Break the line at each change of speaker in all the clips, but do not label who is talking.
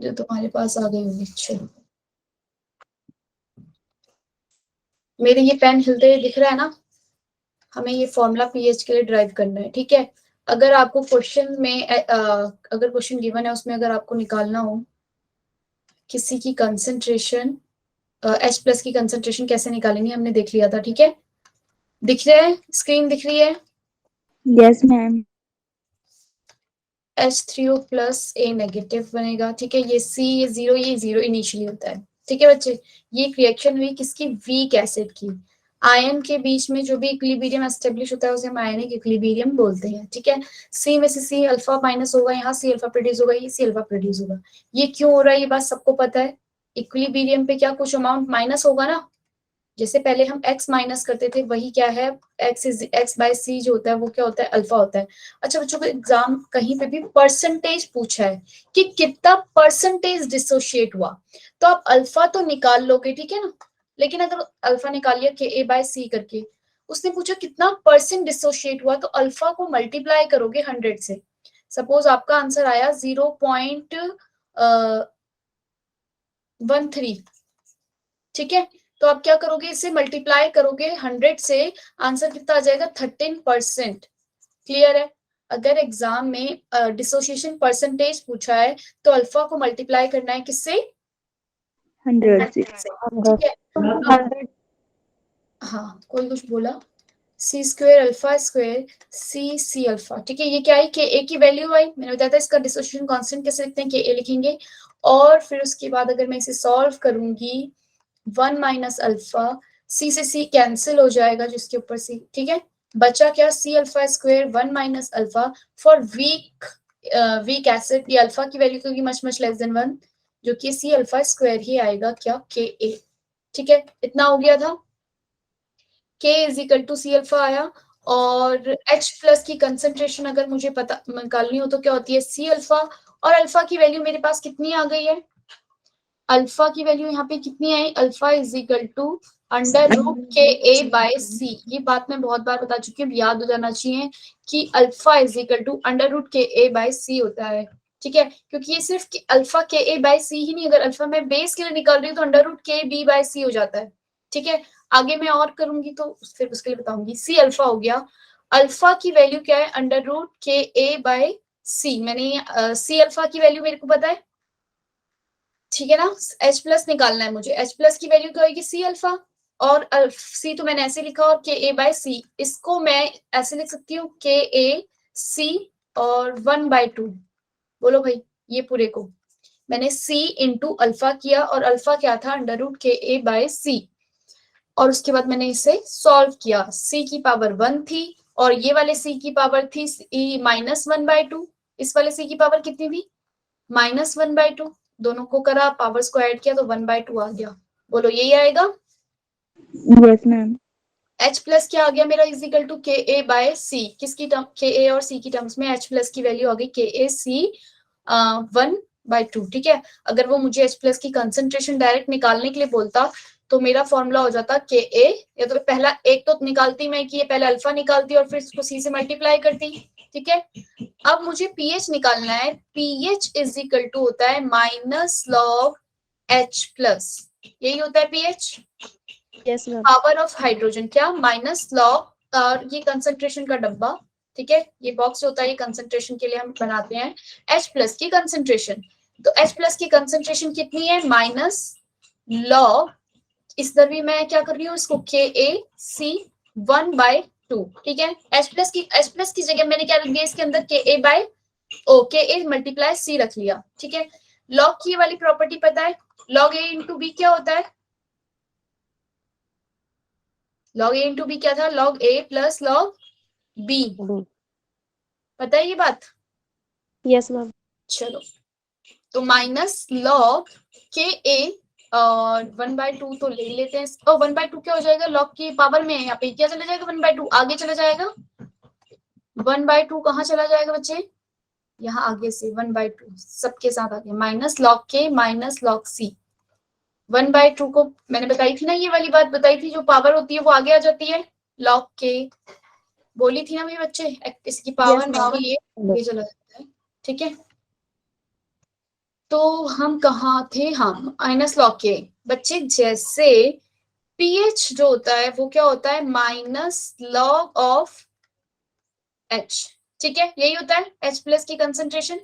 जो तुम्हारे पास आ गई होगी। चलो, मेरे ये पेन हिलते हुए दिख रहा है ना। हमें ये फॉर्मूला पीएच के लिए ड्राइव करना है, ठीक है। अगर आपको क्वेश्चन में अगर क्वेश्चन गिवन है उसमें अगर आपको निकालना हो किसी की कंसंट्रेशन, H प्लस की कंसंट्रेशन कैसे निकालेंगे हमने देख लिया था, ठीक है। दिख रहा है, स्क्रीन दिख रही है।
Yes ma'am.
H3O प्लस ए नेगेटिव बनेगा, ठीक है। ये C, ये जीरो इनिशियली होता है, ठीक है बच्चे। ये एक रिएक्शन हुई किसकी, वीक एसिड की। आयन के बीच में जो भी इक्विलिब्रियम एस्टेब्लिश होता है उसे हम आयनिक इक्विलिब्रियम बोलते हैं, ठीक है। सी में से सी अल्फा माइनस होगा, यहाँ सी अल्फा प्रोड्यूस होगा, ये सी अल्फा प्रोड्यूस होगा। ये क्यों हो रहा है, ये बात सबको पता है। इक्विलिब्रियम पे क्या कुछ अमाउंट माइनस होगा ना, जैसे पहले हम x माइनस करते थे, वही क्या है, x बाय सी जो होता है वो क्या होता है, अल्फा होता है। अच्छा बच्चों को एग्जाम कहीं पे भी परसेंटेज पूछा है कि कितना परसेंटेज डिसोशिएट हुआ, तो आप अल्फा तो निकाल लोगे, ठीक है ना। लेकिन अगर अल्फा निकाल लिया के ए बाय सी करके, उसने पूछा कितना परसेंट डिसोशिएट हुआ, तो अल्फा को मल्टीप्लाई करोगे 100 से। सपोज आपका आंसर आया 0.13, ठीक है। तो आप क्या करोगे, इसे मल्टीप्लाई करोगे 100 से, आंसर कितना आ जाएगा, 13%। क्लियर है। अगर एग्जाम में डिसोसिएशन परसेंटेज पूछा है तो अल्फा को मल्टीप्लाई करना है किससे,
100 से।
100 से, ठीक है। अब हाँ, कोई कुछ बोला, C square alpha square C alpha, ठीक है। ये क्या है, के ए की वैल्यू आई, मैंने बताया था इसका डिसोसिएशन कांस्टेंट कैसे लिखते हैं, के ए लिखेंगे। और फिर उसके बाद अगर मैं इसे सॉल्व करूंगी, 1 माइनस अल्फा, सी से सी कैंसिल हो जाएगा जिसके ऊपर सी, ठीक है। बचा क्या, C alpha square 1 minus alpha for weak acid, ये अल्फा की वैल्यू होगी मच मच लेस देन 1, जो कि सी अल्फा स्क्वायर ही आएगा क्या, के ए, ठीक है। इतना हो गया था, K is equal to C alpha आया। और H प्लस की कंसेंट्रेशन अगर मुझे पता निकालनी हो तो क्या होती है, सी अल्फा। और अल्फा की वैल्यू मेरे पास कितनी आ गई है, अल्फा की वैल्यू यहाँ पे कितनी आई, alpha is equal to under root K A bye सी। ये बात मैं बहुत बार बता चुकी हूँ, याद हो जाना चाहिए कि alpha is equal to under root K A bye सी होता है, ठीक है। क्योंकि ये सिर्फ अल्फा के ए बाय सी ही नहीं, अगर अल्फा मैं बेस के लिए निकाल रही हूँ तो अंडर रूट के बी बाय सी हो जाता है, ठीक है। आगे मैं और करूंगी तो फिर उसके लिए बताऊंगी। सी अल्फा हो गया, अल्फा की वैल्यू क्या है, under root K A bye सी। मैंने सी अल्फा की वैल्यू मेरे को पता है, ठीक है ना। H प्लस निकालना है मुझे, H प्लस की वैल्यू क्या होगी, सी अल्फा। और सी तो मैंने ऐसे लिखा, और के ए बाय सी, इसको मैं ऐसे लिख सकती हूँ, के ए सी और 1/2। बोलो भाई, ये पूरे को मैंने सी इंटू अल्फा किया, और अल्फा क्या था, under root K A bye सी। और उसके बाद मैंने इसे सॉल्व किया, सी की पावर 1 थी, और ये वाले सी की पावर थी -1/2। इस वाले सी की पावर कितनी थी, -1/2। दोनों को करा, पावर्स को ऐड किया तो 1/2 आ गया। बोलो यही आएगा।
Yes ma'am.
H प्लस क्या आ गया मेरा, इजिकल टू के ए बाय सी, किसकी टर्म, के ए और सी की टर्म्स में H प्लस की वैल्यू आ गई के ए सी 1/2, ठीक है। अगर वो मुझे H प्लस की कंसेंट्रेशन डायरेक्ट निकालने के लिए बोलता तो मेरा फॉर्मूला हो जाता के ए, या तो पहला एक तो निकालती मैं कि ये पहले अल्फा निकालती और फिर इसको सी से मल्टीप्लाई करती, ठीक है। अब मुझे पीएच निकालना है, पीएच इज इक्वल टू होता है माइनस लॉग H प्लस, यही होता है pH,
yes ma'am.
Power of hydrogen, क्या माइनस लॉग, और ये कंसंट्रेशन का डब्बा, ठीक है। ये बॉक्स होता है, ये कंसंट्रेशन के लिए हम बनाते हैं, H प्लस की कंसंट्रेशन। तो H प्लस की कंसंट्रेशन कितनी है, माइनस लॉग, इस तरह भी मैं क्या कर रही हूँ इसको, के ए सी 1/2, ठीक है। H प्लस की जगह मैंने क्या रख दिया इसके अंदर, के ए बाय ओ, के ए मल्टीप्लाई सी रख लिया, ठीक है। लॉग की वाली प्रॉपर्टी पता है, लॉग ए इंटू बी क्या होता है, लॉग ए इंटू बी क्या था, लॉग ए प्लस लॉग बी, पता है ये बात।
Yes ma'am.
चलो, तो माइनस लॉग के ए और 1/2 तो ले लेते हैं, और 1/2 क्या हो जाएगा, लॉग की पावर में यहाँ पे क्या चला जाएगा, 1/2 आगे चला जाएगा, 1/2 कहाँ चला जाएगा बच्चे, यहाँ आगे से 1/2 सबके साथ आगे, माइनस लॉग के माइनस लॉग सी। 1/2 को मैंने बताई थी ना, ये वाली बात बताई थी, जो पावर होती है वो आगे आ जाती है, लॉग के बोली थी ना मेरे बच्चे, इसकी पावर
यस
में
मैम।
ये चला जाता है, ठीक है। तो हम कहाँ थे, हम माइनस लॉग के बच्चे, जैसे पीएच जो होता है वो क्या होता है, माइनस लॉग ऑफ एच, ठीक है, यही होता है एच प्लस की कंसेंट्रेशन।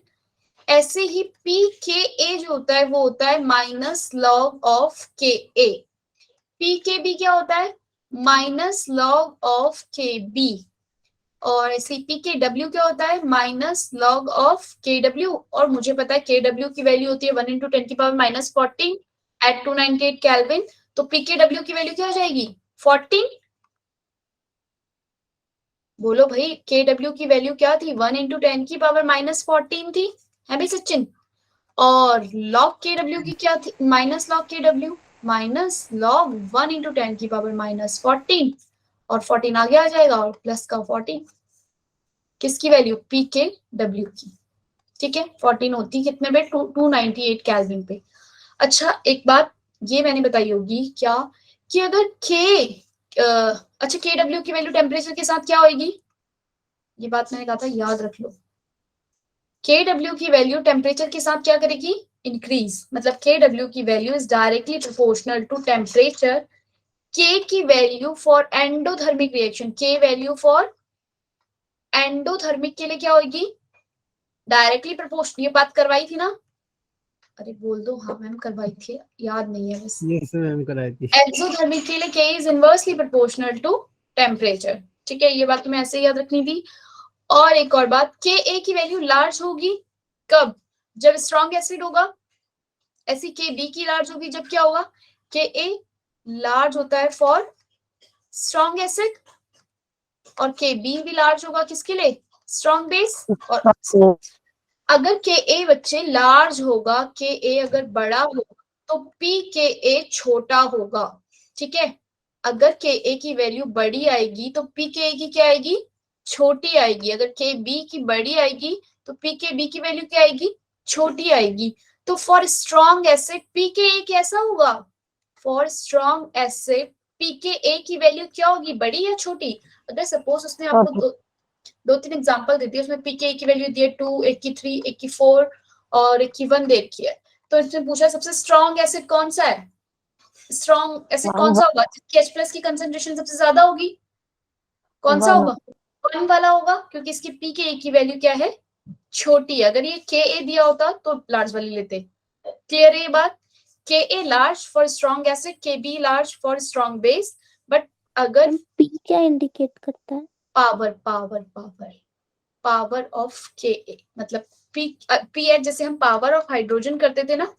ऐसे ही पी के ए जो होता है वो होता है minus log of K A. P K B क्या होता है, माइनस लॉग ऑफ के बी। और ऐसे पी के डब्ल्यू क्या होता है, माइनस लॉग ऑफ के डब्ल्यू। और मुझे पता है के डब्ल्यू की वैल्यू होती है 1 × 10⁻⁻14 एट 298 केल्विन। तो पी के डब्ल्यू की वैल्यू क्या हो जाएगी, 14। बोलो भाई, के डब्ल्यू की वैल्यू क्या थी, 1 × 10⁻⁻14 थी, है भाई सचिन। और लॉग के डब्ल्यू की क्या थी, माइनस लॉग के डब्ल्यू, माइनस लॉग 1 × 10⁻⁻14, और 14 आगे आ जाएगा और प्लस का 14, किसकी वैल्यू, पी के डब्ल्यू की, ठीक है। 14 होती कितने पे, 298 केल्विन पे। अच्छा एक बात ये मैंने बताई होगी क्या, कि अगर अच्छा के डब्ल्यू की वैल्यू टेम्परेचर के साथ क्या होगी, ये बात मैंने कहा था याद रख लो। के डब्ल्यू की वैल्यू टेम्परेचर के साथ क्या करेगी, इंक्रीज, मतलब के डब्ल्यू की value is directly proportional to temperature. K की value for endothermic reaction, K value for endothermic के लिए क्या होगी, डायरेक्टली प्रोपोर्शनल। ये बात करवाई थी ना, अरे बोल दो, हाँ मैम करवाई थी, याद नहीं है बस।
यस मैम कराई थी।
एक्सोथर्मिक के लिए K is inversely proportional to temperature, ठीक है, ये बात तुम्हें ऐसे याद रखनी थी। और एक और बात, के ए की वैल्यू लार्ज होगी कब, जब स्ट्रॉन्ग एसिड होगा। ऐसी के बी की लार्ज होगी जब क्या होगा, के ए लार्ज होता है फॉर स्ट्रॉन्ग एसिड, और के बी भी लार्ज होगा किसके लिए, स्ट्रॉन्ग बेस। और अगर के ए बच्चे लार्ज होगा, के ए अगर बड़ा होगा तो पी के ए छोटा होगा, ठीक है। अगर के ए की वैल्यू बड़ी आएगी तो पी के ए की क्या आएगी, छोटी आएगी। अगर के बी की बड़ी आएगी तो पी के बी की वैल्यू क्या आएगी, छोटी आएगी। तो for strong acid P K ए कैसा होगा, for strong acid P K ए की वैल्यू क्या होगी, बड़ी या छोटी। अगर सपोज उसने आपको दो तीन एग्जांपल दे दिए, उसमें पीके की वैल्यू दी है 2, 83, 84 और 81 दे रखी है। तो इसने पूछा सबसे स्ट्रॉन्ग एसिड कौन सा है, स्ट्रॉन्ग एसिड कौन सा होगा जिसकी H प्लस की कंसेंट्रेशन सबसे ज्यादा होगी, कौन सा होगा, 1 वाला होगा, क्योंकि इसकी पीके की वैल्यू क्या है, छोटी है। अगर ये के ए दिया होता तो लार्ज वाली लेते। क्लियर है ये बात, K A large for strong acid, K B large for strong base. But अगर
पी क्या इंडिकेट करता है,
power power power power of K A, मतलब पी एच जैसे हम पावर ऑफ हाइड्रोजन करते थे ना,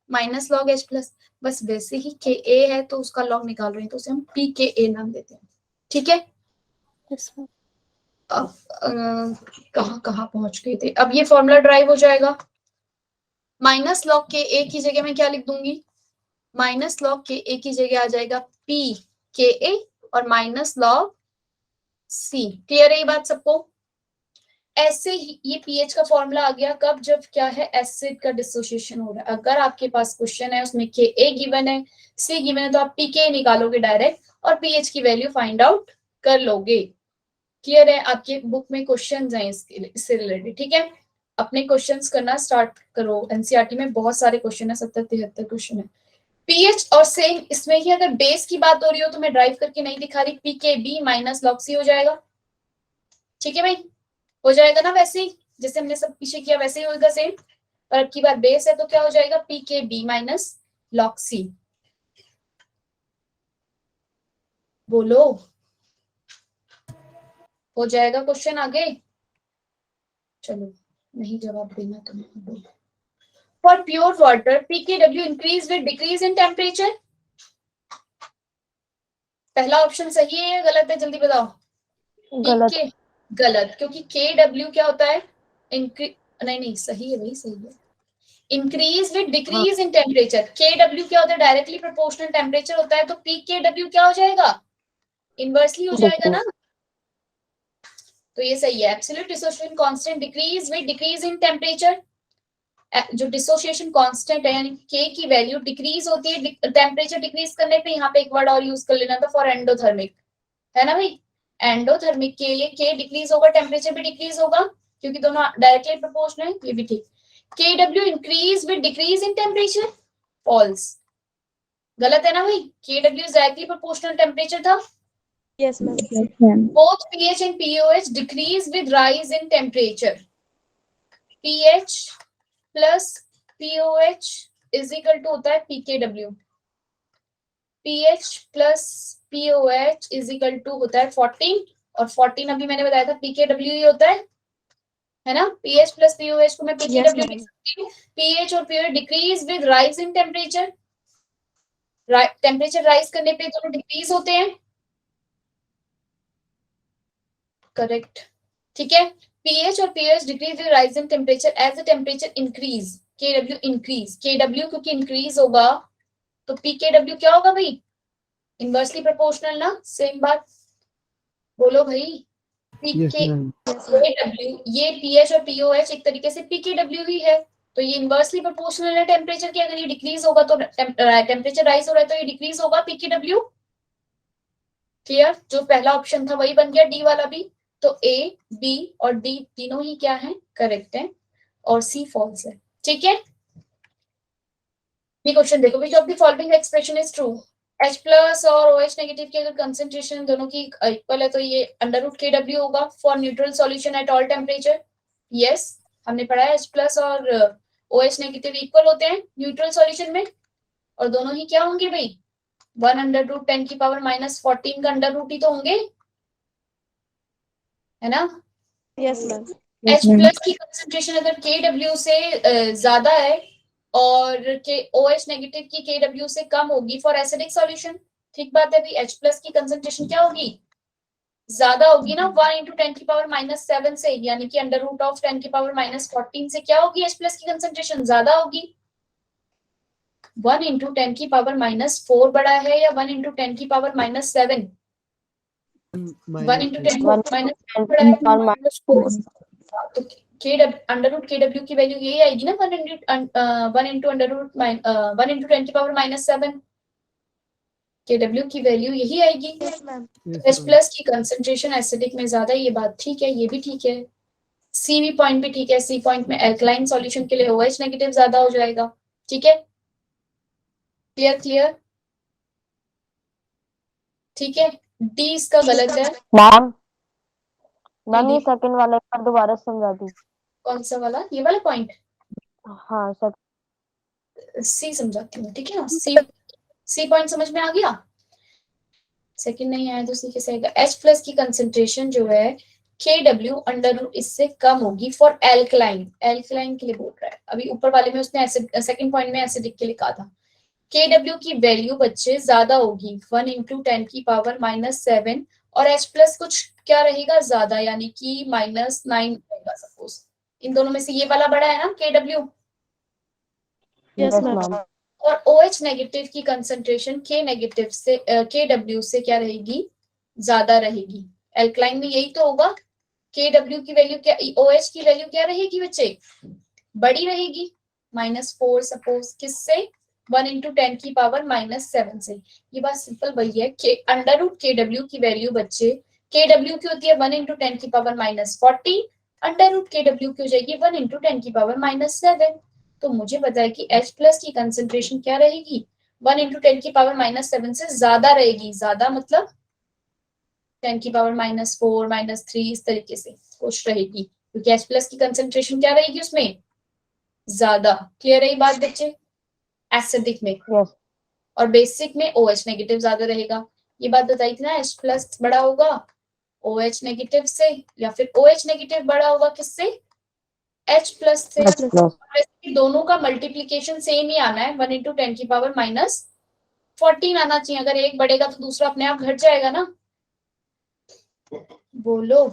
माइनस लॉग एच प्लस, बस वैसे ही के ए है तो उसका लॉग निकाल रहे हैं तो उसे हम पी के ए नाम देते हैं, ठीक है।
Yes ma'am.
अब कहाँ कहाँ पहुंच गए थे, अब ये फॉर्मूला ड्राइव हो जाएगा। माइनस लॉग के ए की जगह मैं क्या लिख दूंगी, माइनस लॉग के ए की जगह आ जाएगा पी के ए और माइनस लॉग सी। क्लियर है ये बात सबको। ऐसे ही ये पीएच का फॉर्मूला आ गया कब, जब क्या है, एसिड का डिसोसिएशन हो रहा है। अगर आपके पास क्वेश्चन है उसमें के ए गिवन है, सी गिवन है, तो आप पी के निकालोगे डायरेक्ट और पीएच की वैल्यू फाइंड आउट कर लोगे। क्लियर है, आपके बुक में क्वेश्चंस हैं इससे रिलेटेड, ठीक है। अपने क्वेश्चंस करना स्टार्ट करो, एनसीईआरटी में बहुत सारे क्वेश्चन है, 70-73 क्वेश्चन है। पीएच और सेम इसमें ही अगर बेस की बात हो रही हो तो मैं ड्राइव करके नहीं दिखा रही, P K B minus log सी हो जाएगा, ठीक है भाई, हो जाएगा ना वैसे ही जैसे हमने सब पीछे किया वैसे ही होगा सेम। पर अब की बार बेस है तो क्या हो जाएगा, P K B minus log सी। बोलो, हो जाएगा क्वेश्चन आगे, चलो नहीं जवाब देना तो नहीं बोलो। फॉर प्योर वाटर पी के W increase with decrease in temperature. पहला ऑप्शन सही है या गलत है, जल्दी बताओ।
गलत।
के गलत, क्योंकि के डब्ल्यू क्या होता है, नहीं सही है भाई, सही है। Increase with decrease in temperature, के डब्ल्यू क्या होता है, डायरेक्टली प्रोपोर्शनल टेम्परेचर होता है, तो पी के डब्ल्यू क्या हो जाएगा, इनवर्सली हो जाएगा ना। तो ये सही है। Absolute dissociation constant decrease with decrease in temperature, जो डिसोसिएशन कांस्टेंट है यानी के की वैल्यू डिक्रीज होती है टेम्परेचर डिक्रीज करने पे। यहाँ पे एक वर्ड और यूज कर लेना था, फॉर एंडोथर्मिक, है ना भाई। एंडोथर्मिक के लिए के डिक्रीज होगा, टेम्परेचर भी डिक्रीज होगा, क्योंकि दोनों डायरेक्टली प्रोपोर्शनल है, ये भी ठीक। KW increase with decrease in temperature, falls, गलत है ना भाई, KW is directly proportional temperature था।
Yes, ma'am.
Yes, ma'am.
Both pH and POH decrease with rise in temperature. pH plus POH is equal to होता है pKW. pH plus POH is equal to होता है 14, और 14 अभी मैंने बताया था pKW ही होता है ना। pH plus POH को मैं
Yes,
pKW
ma'am.
लिख सकती हूँ। pH और POH decrease with rise in temperature, temperature rise करने पे दोनों डिक्रीज होते हैं, करेक्ट, ठीक है। pH और pOH decrease with rise in temperature as the temperature increase, KW increase, KW क्योंकि इंक्रीज होगा तो pKW क्या होगा भाई, इनवर्सली प्रोपोर्शनल ना, सेम बात, बोलो भाई। pKW, ये pH और POH एक तरीके से pKW ही है, तो ये इनवर्सली प्रोपोर्शनल है टेम्परेचर के, अगर ये डिक्रीज होगा तो टेम्परेचर राइज हो रहा है तो ये डिक्रीज होगा pKW, क्लियर। जो पहला ऑप्शन था वही बन गया, डी वाला भी, तो A, B और D तीनों ही क्या है, करेक्ट है, और C फॉल्स है, ठीक है। ये क्वेश्चन देखो, which of the following expression is true, H plus और OH नेगेटिव की अगर कंसेंट्रेशन दोनों की इक्वल है तो ये अंडर रूट KW होगा for neutral solution at all temperature. Yes, हमने पढ़ा है H प्लस और OH नेगेटिव इक्वल होते हैं न्यूट्रल सॉल्यूशन में, और दोनों ही क्या होंगे भाई, 1 अंडर रूट 10 की पावर माइनस 14 का अंडर रूट ही तो होंगे, है ना।
Yes, ma'am.
H प्लस की कंसेंट्रेशन अगर KW से ज्यादा है और OH नेगेटिव की KW से कम होगी फॉर एसिडिक सॉल्यूशन, ठीक बात है भाई। H प्लस की कंसेंट्रेशन क्या होगी, ज्यादा होगी ना, 1 इंटू 10 की पावर माइनस 7 से, यानी कि अंडर रूट ऑफ 10 की पावर माइनस 14 से क्या होगी, H प्लस की कंसेंट्रेशन ज्यादा होगी। 1 इंटू 10 की पावर माइनस 4 बड़ा है या 1 इंटू 10 की पावर माइनस 7, 1 इंटू 10 माइनस बड़ा है माइनस 4, तो अंडर रूट KW की वैल्यू यही आएगी ना, 1 इंटू अंडर रूट 1 इंटू 10 की पावर माइनस 7, KW की वैल्यू यही आएगी।
Yes, ma'am.
H प्लस की कंसेंट्रेशन एसिडिक में ज्यादा, ये बात ठीक है, ये भी ठीक है, सी भी पॉइंट भी ठीक है, सी पॉइंट में एल्कलाइन सॉल्यूशन के लिए OH नेगेटिव ज्यादा हो जाएगा, ठीक है, क्लियर क्लियर, ठीक है। डी इसका गलत है,
मैम ये सेकंड वाला एक बार दोबारा समझा दी।
कौन सा वाला, ये वाला पॉइंट,
हाँ सर।
सी समझाती हूँ, ठीक है ना। सी पॉइंट समझ में आ गया, सेकंड नहीं आया तो सी कैसे आएगा। H प्लस की कंसेंट्रेशन जो है KW अंडर रूट इससे कम होगी फॉर एल्कलाइन, एल्कलाइन के लिए बोल रहा है, अभी ऊपर वाले में उसने सेकंड पॉइंट में एसिडिक के लिए कहा था। KW की वैल्यू बच्चे ज्यादा होगी 1 इंटू 10 की पावर माइनस 7, और H प्लस कुछ क्या रहेगा ज्यादा, यानी कि माइनस 9 रहेगा सपोज, इन दोनों में से ये वाला बड़ा है ना KW,
Yes, ma'am.
और OH नेगेटिव की कंसेंट्रेशन K नेगेटिव से KW से क्या रहेगी, ज्यादा रहेगी। एल्कलाइन में यही तो होगा, KW की वैल्यू क्या, OH की वैल्यू क्या रहेगी बच्चे, बड़ी रहेगी, -4 सपोज, किससे, 1 इंटू 10 की पावर माइनस 7 से। ये बात सिंपल वही है कि अंडर रूट KW की वैल्यू बच्चे, KW की होती है 1 इंटू 10 की power minus 40, under root KW की हो जाएगी 1 इंटू 10 की पावर माइनस 7। तो मुझे पता है कि H प्लस की कंसेंट्रेशन क्या रहेगी, 1 इंटू 10 की पावर माइनस 7 से ज्यादा रहेगी, ज्यादा मतलब 10 की पावर माइनस 4 माइनस 3 इस तरीके से कुछ रहेगी, क्योंकि H प्लस की कंसेंट्रेशन क्या रहेगी उसमें, ज्यादा। क्लियर है ये बात बच्चे, एसिडिक में,
यस
और बेसिक में OH नेगेटिव ज्यादा रहेगा। ये बात बताई थी ना, H प्लस बड़ा होगा OH नेगेटिव से, या फिर OH नेगेटिव बड़ा होगा किससे, H प्लस से। वैसे दोनों का मल्टीप्लीकेशन सेम ही आना है, 1 इंटू 10 की पावर माइनस 14 आना चाहिए, अगर एक बढ़ेगा तो दूसरा अपने आप घट जाएगा ना, बोलो।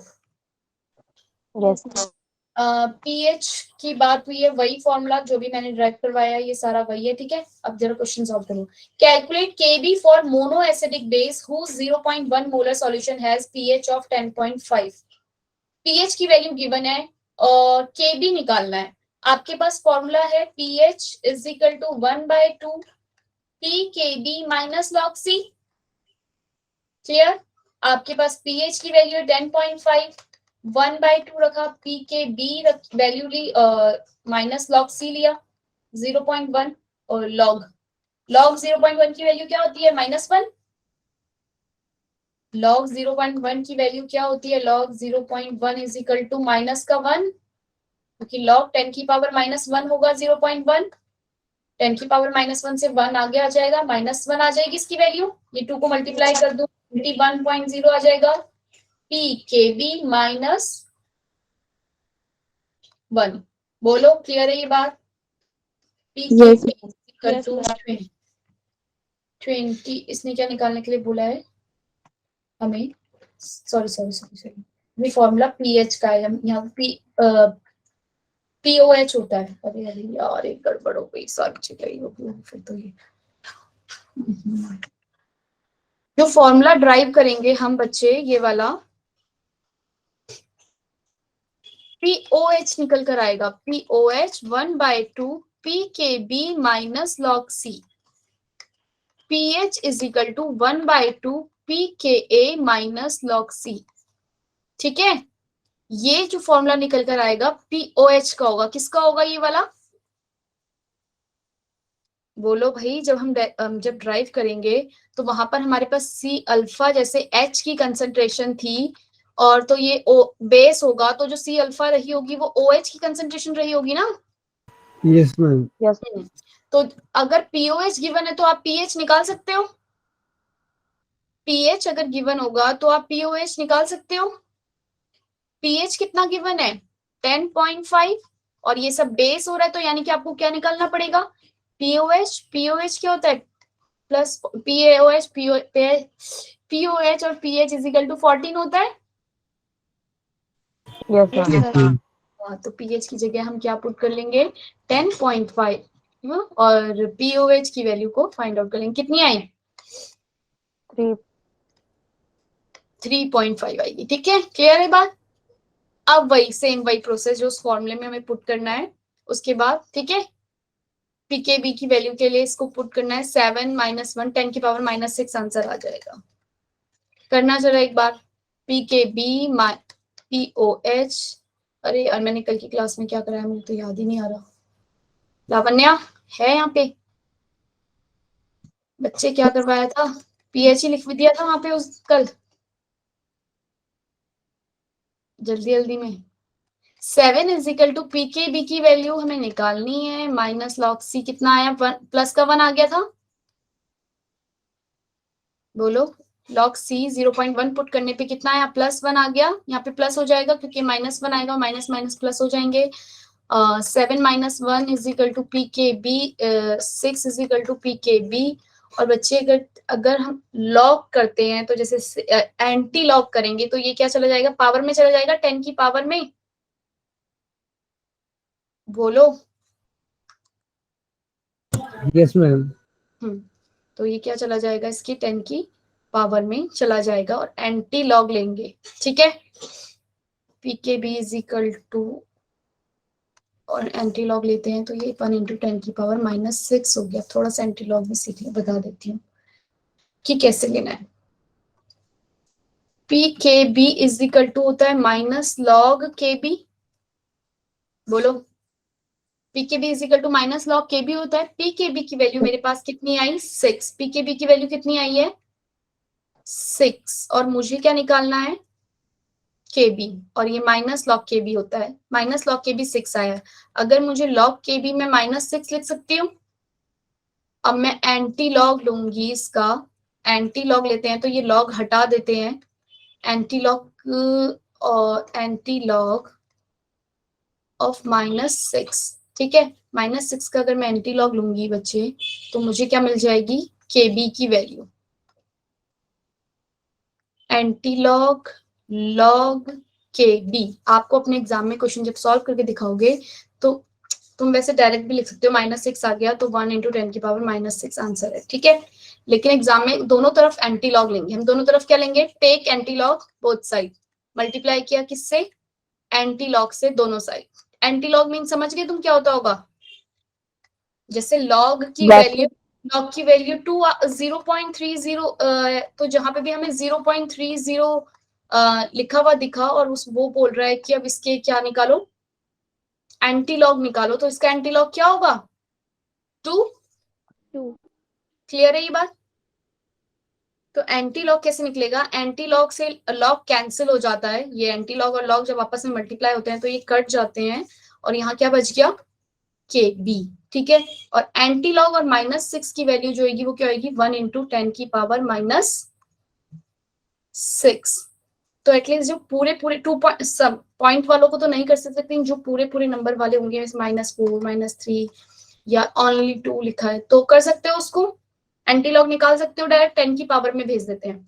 यस
पीएच की बात हुई है, वही फॉर्मूला जो भी मैंने ड्राइव करवाया, ये सारा वही है, ठीक है। अब जरा क्वेश्चन सॉल्व करो। Calculate Kb for mono acidic base whose 0.1 molar solution has pH of 10.5। PH की वैल्यू गिवन है और Kb निकालना है। आपके पास फॉर्मूला है pH is equal to 1/2 pKb minus log C, clear. आपके पास pH की वैल्यू है 10.5, 1/2 रखा, पी के बी वैल्यू ली, माइनस लॉग सी लिया 0.1, और लॉग 0.1 की वैल्यू क्या होती है? -1। लॉग 0.1 की वैल्यू क्या होती है? Log 0.1 is equal to minus का 1, क्योंकि लॉग 10 की पावर -1 होगा 0.1। 10 की पावर -1 से 1 आगे आ जाएगा, -1 आ जाएगी इसकी वैल्यू, ये 2 को मल्टीप्लाई कर दो 21.0 आ जाएगा। P K B -1। बोलो क्लियर है ये बात? P K
Yes.
B equal
Yes,
to
ma'am.
20, इसने क्या निकालने के लिए बोला है हमें? सॉरी सॉरी सॉरी सॉरी, ये फॉर्मूला पीएच का है, यहाँ पीओएच होता है। अरे अरे यार, एक गड़बड़ हो गई, सारी चीजें ही हो गई फिर तो ये। जो फॉर्मूला ड्राइव करेंगे हम बच्चे, ये वाला पीओएच निकल कर आएगा, pOH 1/2 P K B minus log C, pH is equal to 1/2 P K A minus log सी। ठीक है, ये जो फॉर्मूला निकल कर आएगा पीओएच का होगा। किसका होगा ये वाला? बोलो भाई, जब हम जब ड्राइव करेंगे तो वहां पर हमारे पास सी अल्फा जैसे एच की कंसंट्रेशन थी, और तो ये ओ बेस होगा, तो जो सी अल्फा रही होगी वो ओ एच की कंसंट्रेशन रही होगी ना।
Yes ma'am.
यस
तो अगर पीओएच गिवन है तो आप पीएच निकाल सकते हो। पीएच अगर गिवन होगा तो आप पीओएच निकाल सकते हो। पीएच कितना गिवन है? 10.5, और ये सब बेस हो रहा है, तो यानी कि आपको क्या निकालना पड़ेगा? पीओएच। पीओएच क्या होता है? प्लस पीएओएच, पीओएच और पीएच इज इक्वल टू 14 होता है।
Yes
Yes,
ma'am
ma'am.
तो पीएच की जगह हम क्या पुट कर लेंगे? 10.5, और पीओएच की वैल्यू को फाइंड आउट कर लेंगे। कितनी आई?
3
3.5 आएगी। ठीक है, क्लियर है बात? अब वही प्रोसेस जो उस फॉर्मूले में हमें पुट करना है, उसके बाद ठीक है, पीकेबी की वैल्यू के लिए इसको पुट करना है 7 - 1 10 की पावर -6 आंसर आ जाएगा। करना जरा एक बार, पीकेबी पीओएच। अरे यार, मैंने कल की क्लास में क्या कराया मुझे तो याद ही नहीं आ रहा। लावण्या है यहाँ पे? बच्चे क्या करवाया था? पीएच ही लिख दिया था वहां पे उस कल, जल्दी जल्दी में। 7 is equal to P K B की वैल्यू हमें निकालनी है, माइनस लॉग सी कितना आया? प्लस का 1 आ गया था। बोलो, लॉग सी 0.1 पुट करने पे कितना आया? +1 आ गया। यहाँ पे प्लस हो जाएगा क्योंकि -1 आएगा, माइनस माइनस प्लस हो जाएंगे। 7 - 1 is equal to P K B, 6 is equal to P K B. और बच्चे अगर हम लॉग करते हैं तो जैसे एंटी लॉग करेंगे तो ये क्या चला जाएगा? पावर में चला जाएगा, 10 की पावर में। बोलो।
Yes ma'am.
तो ये क्या चला जाएगा? इसकी 10 की पावर में चला जाएगा, और एंटी लॉग लेंगे। ठीक है, पीकेबी इज इक्वल टू, और एंटी लॉग लेते हैं तो ये 1 × 10 की पावर -6 हो गया। थोड़ा सा एंटी लॉग भी सीख बता देती हूँ कि कैसे लेना है। P K B is equal to होता है माइनस लॉग के बी। बोलो, P K B is equal to minus log K B होता है। पी के बी की वैल्यू मेरे पास कितनी आई? 6। पी के बी की वैल्यू कितनी आई है? 6। और मुझे क्या निकालना है? के बी, और ये माइनस लॉग के बी होता है। माइनस लॉग के बी 6 आया है। अगर मुझे लॉग के बी में -6 लिख सकती हूँ। अब मैं एंटी लॉग लूंगी इसका, एंटी लॉग लेते हैं तो ये लॉग हटा देते हैं, एंटी लॉग और एंटी लॉग ऑफ -6। ठीक है, -6 का अगर मैं एंटी लॉग लूंगी बच्चे, तो मुझे क्या मिल जाएगी? के बी की value. Anti log log K B, आपको अपने एग्जाम में क्वेश्चन जब सॉल्व करके दिखाओगे तो तुम वैसे डायरेक्ट भी लिख सकते हो, -6 आ गया तो 1 × 10 की पावर -6 आंसर है। ठीक है, लेकिन एग्जाम में दोनों तरफ एंटी लॉग लेंगे हम। दोनों तरफ क्या लेंगे? Take anti log both side. Multiply किया किससे? एंटी लॉग से दोनों साइड। एंटी लॉग मीन समझ गए तुम क्या होता होगा? जैसे लॉग की वैल्यू, लॉग की वैल्यू 0.30, तो जहां पे भी हमें 0.30 लिखा हुआ दिखा और उस वो बोल रहा है कि अब इसके क्या निकालो, एंटीलॉग निकालो, तो इसका एंटीलॉग क्या होगा? 2।
2
क्लियर है ये बात? तो एंटी लॉग कैसे निकलेगा? एंटी लॉग से लॉग कैंसिल हो जाता है, ये एंटी लॉग और लॉग जब आपस में मल्टीप्लाई होते हैं तो ये कट जाते हैं और यहाँ क्या बच गया? के बी। ठीक है, और एंटी लॉग और -6 की वैल्यू जो होगी वो क्या होगी? 1 × 10 की पावर -6। तो एटलीस्ट जो पूरे पूरे 2 पॉइंट वालों को तो नहीं कर सकते, लेकिन जो पूरे पूरे नंबर वाले होंगे, -4 -3 या ओनली 2 लिखा है तो कर सकते हो, उसको एंटीलॉग निकाल सकते हो, डायरेक्ट 10 की पावर में भेज देते हैं।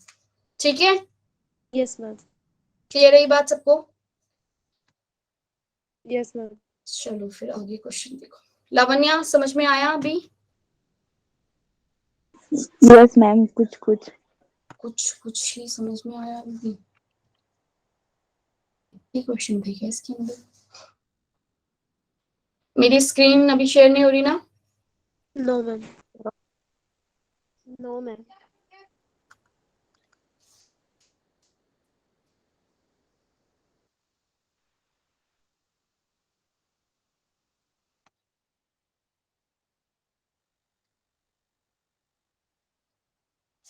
ठीक है,
यस मैम,
क्लियर है ये बात सबको?
Yes ma'am.
चलो फिर आगे क्वेश्चन देखो। लावण्या, समझ में आया अभी?
यस मैम, कुछ कुछ।
कुछ कुछ ही समझ में आया अभी। ये क्वेश्चन थे क्या इसके अंदर? मेरी स्क्रीन अभी शेयर नहीं हो रही ना?
No ma'am, no ma'am.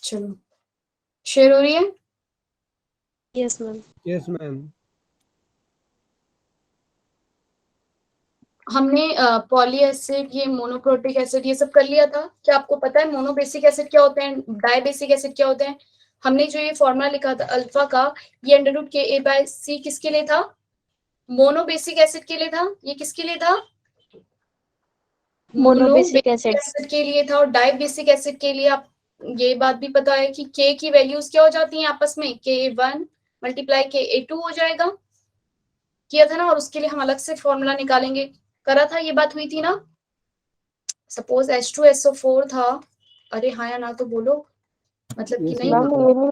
चलो, शेयर हो रही है?
Yes ma'am,
Yes, ma'am.
हमने पॉली एसिड, ये मोनोप्रोटिक एसिड, ये सब कर लिया था। क्या आपको पता है मोनोबेसिक एसिड क्या होते हैं, डाइबेसिक एसिड क्या होते हैं? हमने जो ये फॉर्मूला लिखा था अल्फा का, ये √KA/C किसके लिए था? मोनोबेसिक एसिड के लिए था। ये किसके लिए था?
Monobasic acid.
एसिड के लिए था। और डाइबेसिक एसिड के लिए आप ये बात भी पता है कि K की वैल्यूज क्या हो जाती हैं आपस में? Ka1 × Ka2 हो जाएगा। किया था ना, और उसके लिए हम अलग से फॉर्मूला निकालेंगे। करा था, ये बात हुई थी ना? सपोज H2SO4 था। अरे हाँ या ना तो बोलो, मतलब कि
Yes,
नहीं
मैम
ma'am.
ये नहीं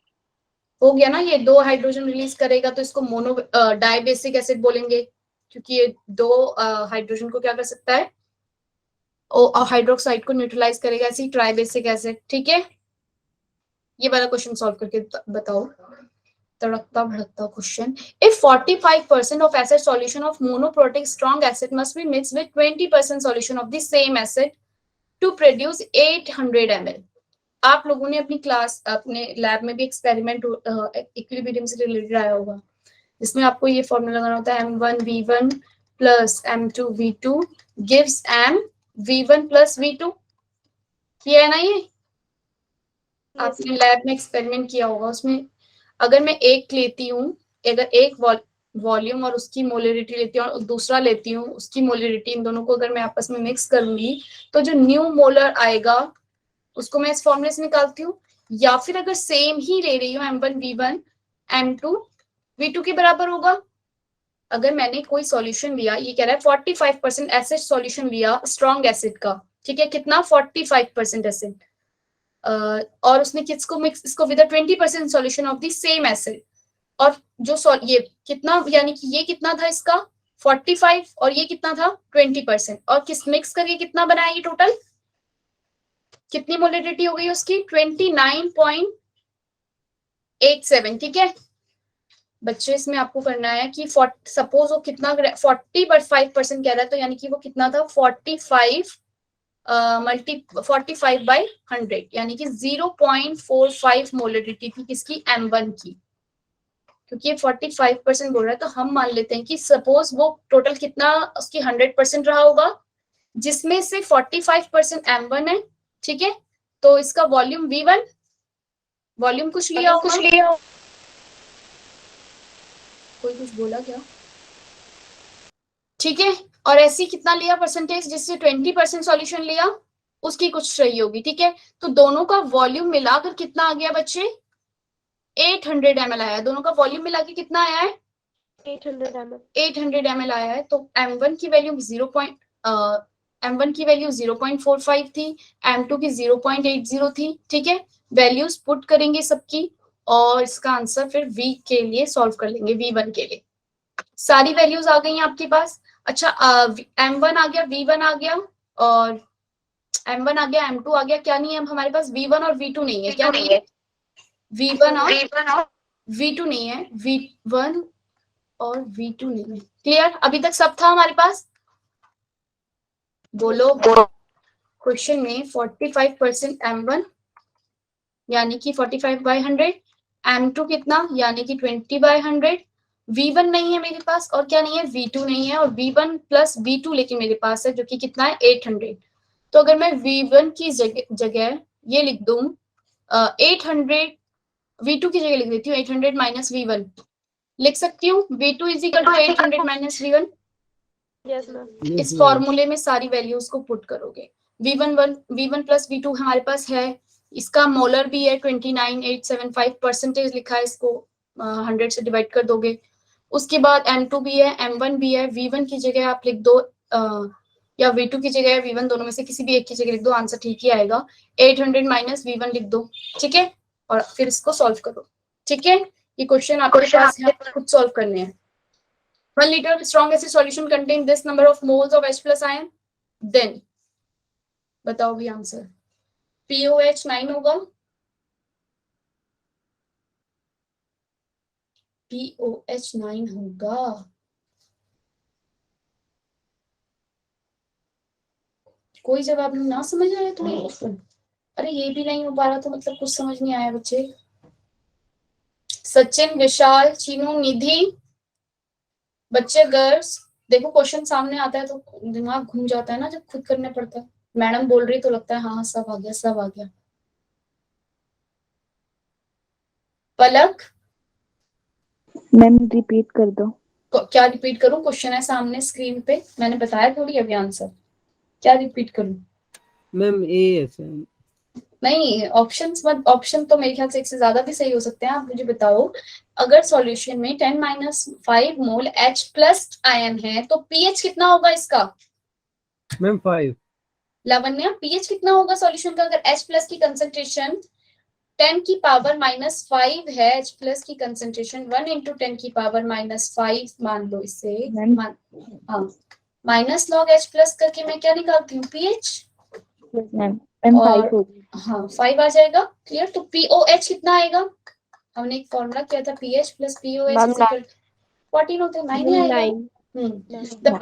हो गया ना, ये 2 हाइड्रोजन रिलीज करेगा तो इसको मोनो डाइबेसिक एसिड बोलेंगे, क्योंकि ये 2 हाइड्रोजन को क्या कर सकता है? हाइड्रोक्साइड को न्यूट्रलाइज करेगा, ऐसी ट्राइबेसिक एसिड। ठीक है, ये वाला क्वेश्चन सॉल्व करके बताओ। तड़कता भड़कता question. If 45% of acid solution of monoprotic strong acid must be mixed with 20% solution of the same acid to produce 800 ml. आप लोगों ने अपनी क्लास, अपने लैब में भी एक्सपेरिमेंट इक्विलिब्रियम से रिलेटेड आया होगा, जिसमें आपको ये फॉर्मूला लगाना होता है M1V1 plus M2V2 gives MV1 plus V2। किया है ना ये? आपने लैब में एक्सपेरिमेंट किया होगा। उसमें अगर मैं एक लेती हूँ, अगर एक वॉल्यूम और उसकी मोलरिटी लेती हूँ और दूसरा लेती हूँ उसकी मोलरिटी, इन दोनों को अगर मैं आपस में मिक्स करूंगी तो जो न्यू मोलर आएगा उसको मैं इस फॉर्मूले से निकालती हूँ। या फिर अगर सेम ही ले रही हूँ M1V1 M2V2 के बराबर होगा। अगर मैंने कोई सॉल्यूशन लिया, ये कह रहा है 45% एसिड सॉल्यूशन लिया स्ट्रॉन्ग एसिड का, ठीक है, कितना? 45% एसिड, और उसने किसको मिक्स, इसको with 20% solution of the same acid. और जो ये कितना, यानी कि ये कितना था इसका? 45, और ये कितना था? 20%, और किस मिक्स करके कितना बनाया ये टोटल? कितनी मोलरिटी हो गई उसकी? 29.87। ठीक है बच्चे, इसमें आपको करना है कि सपोज वो कितना 45% कह रहा है, तो यानी कि वो कितना था? 45 45/100, यानी कि 0.45 मोलरिटी थी किसकी? M1 की। क्योंकि ये 45% बोल रहा है तो हम मान लेते हैं कि सपोज वो टोटल कितना उसकी 100% रहा होगा, जिसमें से 45% M1 है। ठीक है, तो इसका वॉल्यूम V1, वॉल्यूम कुछ लिया होगा। कोई कुछ बोला क्या? ठीक है, और ऐसी कितना लिया परसेंटेज, जिससे 20% सॉल्यूशन लिया उसकी कुछ रही होगी। ठीक है, तो दोनों का वॉल्यूम मिलाकर कितना आ गया बच्चे? 800 ml आया। दोनों का वॉल्यूम मिला के कितना आया है?
800 ml।
800 ml आया है। तो M1 की वैल्यू M1 की वैल्यू 0.45 थी, M2 की 0.80 थी। ठीक है, वैल्यूज पुट करेंगे सबकी और इसका आंसर फिर V के लिए सॉल्व कर लेंगे, V1 के लिए। सारी वैल्यूज आ गई आपके पास। अच्छा, M1 आ गया, V1 आ गया, और M1 आ गया, M2 आ गया। क्या नहीं है हमारे पास? V1 और V2 नहीं है। क्या नहीं है? V1 और V2 नहीं है, V1 और V2 नहीं है। क्लियर? अभी तक सब था हमारे पास? बोलो। क्वेश्चन में 45% M1 यानी कि 45/100, M2 कितना यानी कि 20/100, V1 नहीं है मेरे पास और क्या नहीं है, V2 नहीं है, और V1 प्लस V2 लेकिन मेरे पास है जो कि कितना है 800। तो अगर मैं V1 की जगह ये लिख दूं 800, V2 की जगह लिख देती हूँ 800 माइनस V1, लिख सकती हूँ V2 is equal to 800 minus V1।
Yes, ma'am.
Yes,
इस
ma'am.
फॉर्मूले में सारी वैल्यूज को पुट करोगे। V1 प्लस V2 हमारे पास है, इसका मोलर भी है 29875 परसेंटेज लिखा है, इसको 100 से डिवाइड कर दोगे। उसके बाद M2 भी है, M1 भी है, V1 की जगह आप लिख दो या V2 की जगह V1, दोनों में से किसी भी एक की जगह लिख दो, आंसर ठीक ही आएगा। 800 माइनस V1 लिख दो, ठीक है, और फिर इसको सॉल्व करो। ठीक है, ये क्वेश्चन आपके पास है, खुद सॉल्व करने हैं। 1 liter of strong acid solution contain this number of moles of H plus ion, then बताओ भी आंसर। POH 9 होगा, POH 9 होगा। कोई जवाब ना समझ आया तुम्हें? अरे ये भी नहीं हो पा रहा तो मतलब कुछ समझ नहीं आया बच्चे। सचिन, विशाल, चीनू, निधि, बच्चे, गर्ल्स, देखो क्वेश्चन सामने आता है तो दिमाग घूम जाता है ना जब खुद करने पड़ता है। मैडम बोल रही तो लगता है हाँ सब आ गया, सब आ गया। पलक,
मैम रिपीट कर दो।
क्या रिपीट करूं? क्वेश्चन है सामने स्क्रीन पे, मैंने बताया थोड़ी अभी आंसर, क्या रिपीट करूं?
मैम ए है।
नहीं, ऑप्शंस मत, ऑप्शन तो मेरे ख्याल से एक से ज्यादा भी सही हो सकते हैं। आप मुझे बताओ, अगर सॉल्यूशन में 10-5 मोल H प्लस आयन है तो पीएच कितना होगा इसका?
मैम 5।
लावण्या, पीएच कितना होगा सॉल्यूशन का अगर H प्लस की कंसंट्रेशन 10⁻⁵ है, H प्लस की कंसंट्रेशन 1 इंटू 10⁻⁵ मान लो इसे,
मैम
हाँ, माइनस लॉग H प्लस करके मैं क्या निकालती हूँ, पीएच,
मैम मैम
और
5 होगी।
हाँ 5 आ जाएगा। क्लियर? तो POH कितना आएगा? हमने एक फॉर्मूला किया था, PH plus POH
Ma'am,
is equal 14 होता है, 9 ही आएगा।
9.
The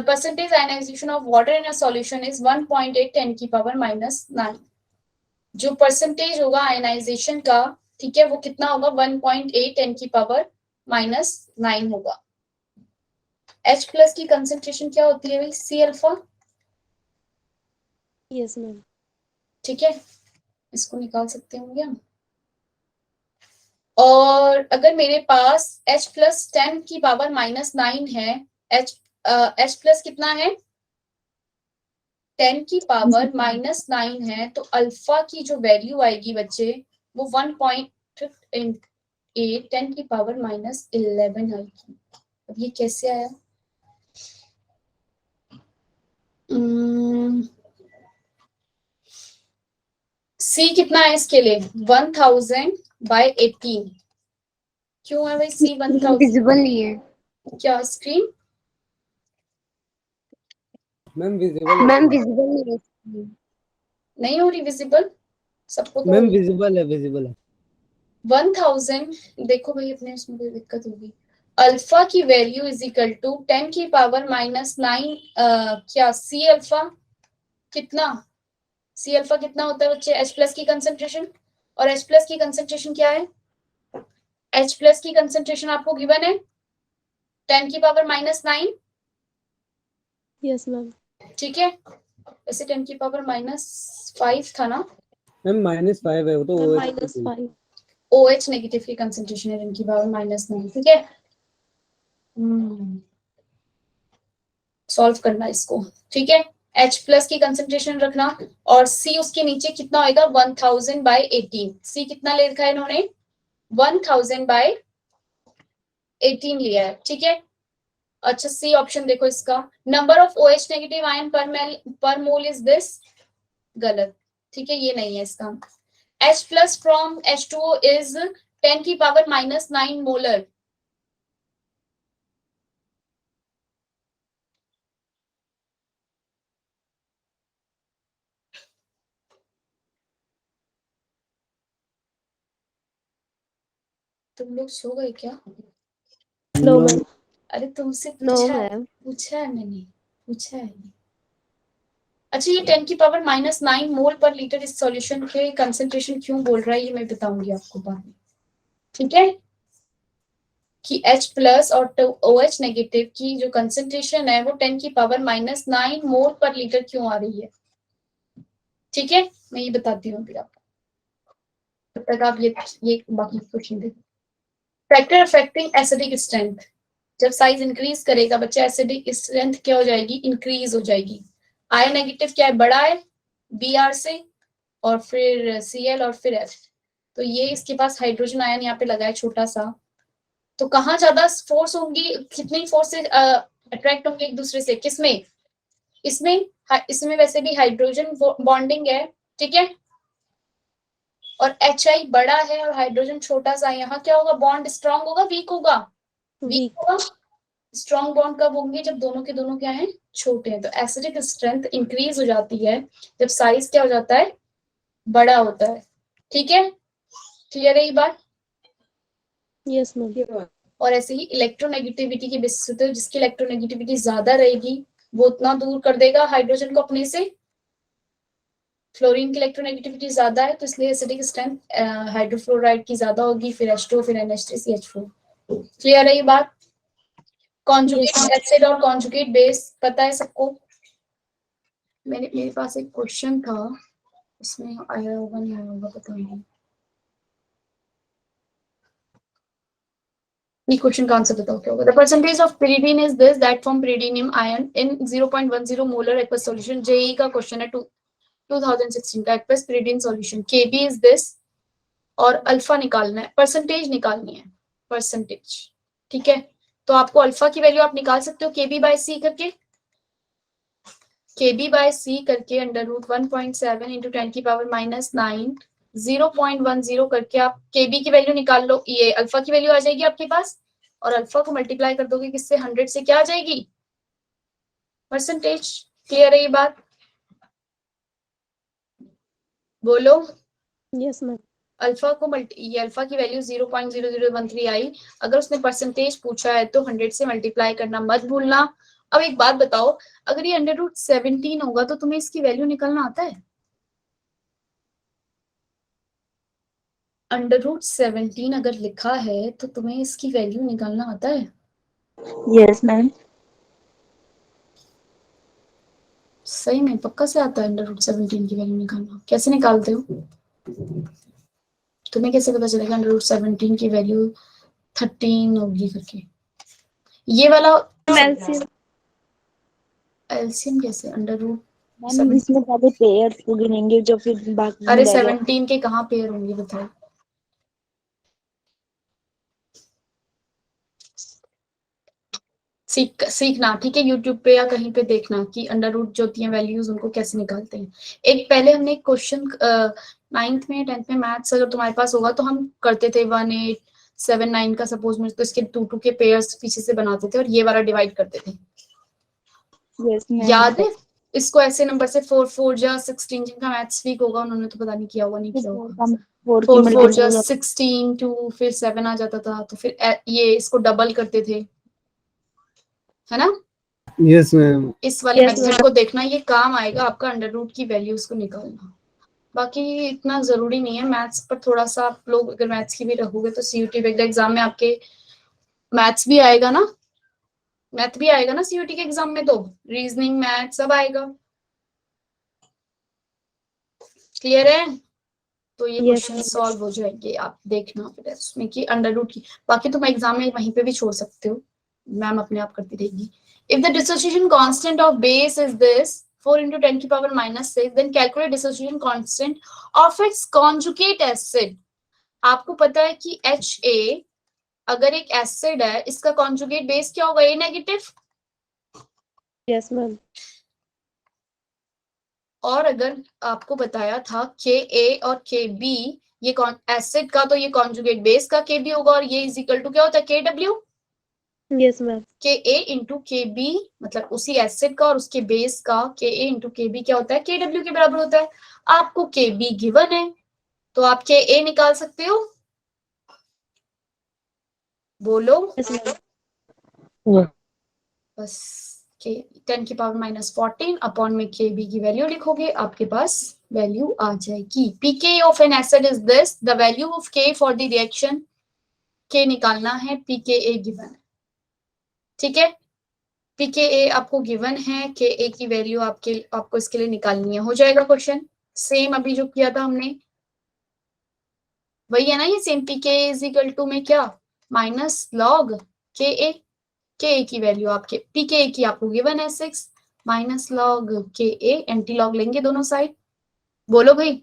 percentage ionization of water in a solution is 1.8 10⁻⁹ जो परसेंटेज होगा आयनाइजेशन का, ठीक है, वो कितना होगा? 1.8 10⁻⁹ होगा। H प्लस की कंसेंट्रेशन क्या होती है भाई? C alpha,
Yes, ma'am.
ठीक है, इसको निकाल सकते होंगे हम। और अगर मेरे पास H प्लस 10⁻⁹ है, H प्लस कितना है? 10⁻⁹ है, तो अल्फा की जो वैल्यू आएगी बच्चे वो 1.8 10⁻⁻11 आएगी। अब ये कैसे आया? सी कितना है इसके लिए? 1000/18। क्यों है भाई सी 1000?
विजिबल नहीं है।
क्या स्क्रीन?
मैम विजिबल है।
मैम विजिबल नहीं है।
नहीं हो रही विजिबल? सबको तो
मैम विजिबल है, विजिबल है।
1000, देखो भाई अपने उसमें कोई दिक्कत होगी। अल्फा की वैल्यू इज इक्वल टू 10⁻⁹ क्या सी अल्फा कितना? सी अल्फा कितना होता है बच्चे? H प्लस की कंसेंट्रेशन, और H प्लस की कंसेंट्रेशन क्या है? H प्लस की कंसेंट्रेशन आपको गिवन है 10⁻⁹,
Yes, ma'am.
ठीक है, वैसे 10⁻⁵ था ना?
मैम -5 है वो तो OH
-5.
OH नेगेटिव की कंसेंट्रेशन है 10⁻⁹, ठीक है। सॉल्व करना इसको, ठीक है। H प्लस की कंसेंट्रेशन रखना, और C उसके नीचे कितना होएगा? 1000/18। C कितना ले रखा है इन्होंने? 1000/18 लिया है, ठीक है। अच्छा, सी ऑप्शन देखो इसका, number of OH negative ion पर मोल इज दिस, गलत, ठीक है, ये नहीं है इसका। H plus from H2O is 10⁻⁹ molar, तुम लोग सो गए क्या?
No, ma'am.
अरे तुमसे
No,
पूछा है,
ma'am.
पूछा है मैंने, पूछा है। अच्छा, ये 10 की पावर -9 मोल पर लीटर इस सॉल्यूशन के कंसेंट्रेशन क्यों बोल रहा है, ये मैं बताऊंगी आपको बाद में, ठीक है? कि H प्लस और OH नेगेटिव की जो कंसेंट्रेशन है वो 10 की पावर -9 मोल पर लीटर क्यों आ रही है, ठीक है? मैं ये बताती हूँ अभी आपको, तब तक आप ये बाकी क्वेश्चन देखो। फैक्टर अफेक्टिंग एसिडिक स्ट्रेंथ, जब साइज इंक्रीज करेगा बच्चा एसिडिक स्ट्रेंथ क्या हो जाएगी, इंक्रीज हो जाएगी। आई नेगेटिव क्या है, बड़ा है Br से, और फिर Cl और फिर F, तो ये इसके पास हाइड्रोजन आयन यहाँ पे लगा है छोटा सा, तो कहाँ ज्यादा फोर्स होंगी, कितनी फोर्स से अट्रैक्ट होंगे एक दूसरे से, किसमें, इसमें वैसे भी हाइड्रोजन बॉन्डिंग है, ठीक है? और HI बड़ा है और हाइड्रोजन छोटा सा है, यहाँ क्या होगा, बॉन्ड स्ट्रांग होगा वीक होगा, वीक होगा। स्ट्रॉन्ग बॉन्ड कब होंगे, जब दोनों के दोनों क्या हैं, छोटे हैं। तो एसिडिक स्ट्रेंथ इंक्रीज हो जाती है जब साइज क्या हो जाता है, बड़ा होता है, ठीक है? क्लियर है ये बात?
Yes, ma'am.
और ऐसे ही इलेक्ट्रोनेगेटिविटी की बेसिस पे जिसकी इलेक्ट्रोनेगेटिविटी ज्यादा रहेगी वो उतना दूर कर देगा हाइड्रोजन को अपने से। फ्लोरीन की इलेक्ट्रोनेगेटिविटी ज्यादा है तो इसलिए एसिडिक स्ट्रेंथ हाइड्रोफ्लोराइड की ज्यादा होगी, फिर H2 फिर NH3CH4। क्लियर है ये बात? कॉन्जुगेट एसिड और कॉन्जुगेट बेस पता है सबको? मेरे पास एक क्वेश्चन था, इसमें आया होगा नहीं आया होगा पता नहीं। ये क्वेश्चन का आंसर बताओ क्या होगा। The percentage of pyridine is this that form pyridinium ion in 0.10 molar aqueous solution. JEE का क्वेश्चन है 2016 का aqueous pyridine solution. Kb is this, और अल्फा निकालना है, परसेंटेज निकालनी है, परसेंटेज, ठीक है? तो आपको अल्फा की वैल्यू आप निकाल सकते हो Kb/C करके, Kb/C करके √1.7 इंटू 10 की पावर -9 0.10 करके आप Kb की वैल्यू निकाल लो, ये अल्फा की वैल्यू आ जाएगी आपके पास, और अल्फा को मल्टीप्लाई कर दोगे किससे, 100 से, क्या आ जाएगी, परसेंटेज। क्लियर है ये बात? बोलो।
Yes, ma'am.
अल्फा को ये अल्फा की वैल्यू 0.0013 आई, अगर उसने परसेंटेज पूछा है तो 100 से मल्टीप्लाई करना मत भूलना। अब एक बात बताओ, अगर ये √17 होगा तो तुम्हें इसकी वैल्यू निकालना आता है? √17 अगर लिखा है तो तुम्हें इसकी वैल्यू निकालना आता है?
Yes ma'am.
सही में पक्का से आता है √17 की वैल्यू निकालना? कैसे निकालते हो? तुम्हें कैसे पता चलेगा √17 की वैल्यू 13 होगी करके? ये वाला एलसीएम कैसे,
मैम इसमें पहले पेयर्स को गिनेंगे जो फिर बाकी
अरे
मिलाएगा।
17 के कहाँ पेयर होंगे बताओ? सीखना, ठीक है? यूट्यूब पे या कहीं पे देखना कि अंडर रूट जो होती है वैल्यूज उनको कैसे निकालते हैं। एक पहले हमने एक क्वेश्चन 9th में 10th में मैथ्स अगर तुम्हारे पास होगा तो हम करते थे 1 8 7 9 का सपोज में, तो इसके 2 के पेयर्स पीछे से बनाते थे और ये वाला डिवाइड करते थे,
यस मैम।
याद है? इसको ऐसे नंबर से 4 4 जा 16, जिनका मैथ्स वीक होगा उन्होंने तो पता नहीं किया होगा, नहीं किया होगा। 4 4 जा 16 2 फिर 7 आ जाता था, तो फिर ये इसको डबल करते थे, है ना?
Yes ma'am.
इस वाले मेथड को देखना, ये काम आएगा आपका अंडर रूट की वैल्यूज को निकालना। बाकी इतना जरूरी नहीं है मैथ्स पर, थोड़ा सा आप लोग अगर मैथ्स की भी रहोगे तो सीयूटी एग्जाम में आपके मैथ्स भी आएगा ना, मैथ भी आएगा ना सीयूटी के एग्जाम में, तो रीजनिंग मैथ सब आएगा। क्लियर है? तो ये क्वेश्चन सॉल्व हो जाएंगे, आप देखना फिर उसमें कि अंडर रूट की, बाकी तुम एग्जाम में वहीं पे भी छोड़ सकते हो, मैम अपने आप करती रहेगी। If the dissociation constant of base is this 4 into 10 की power -6, then calculate dissociation constant of its conjugate acid। आपको पता है कि HA अगर एक एसिड है, इसका कॉन्जुगेट बेस क्या होगा, A नेगेटिव।
Yes, ma'am.
और अगर आपको बताया था Ka और Kb, ये एसिड का तो ये कॉन्जुगेट बेस का Kb होगा, और ये इज इक्वल टू क्या होता है, Kw।
Yes, ma'am.
Ka into Kb मतलब उसी एसिड का और उसके बेस का Ka इंटू Kb क्या होता है, Kw के बराबर होता है। आपको Kb गिवन है तो आप Ka निकाल सकते हो, बोलो।
Yes, ma'am.
Yes.
बस के 10 की पावर -14 अपॉन में के बी की वैल्यू लिखोगे, आपके पास वैल्यू आ जाएगी। PK of an acid is this, the value of K for the reaction, K निकालना है, पीके गिवन है, ठीक है। पीके आपको गिवन है, के की वैल्यू आपको इसके लिए निकालनी है। हो जाएगा क्वेश्चन, सेम अभी जो किया था हमने वही है ना, ये same. PK is equal to में क्या, माइनस लॉग के की वैल्यू आपके पीके की आपको गिवन है 6 माइनस लॉग के, एंटी लॉग लेंगे दोनों साइड। बोलो भाई,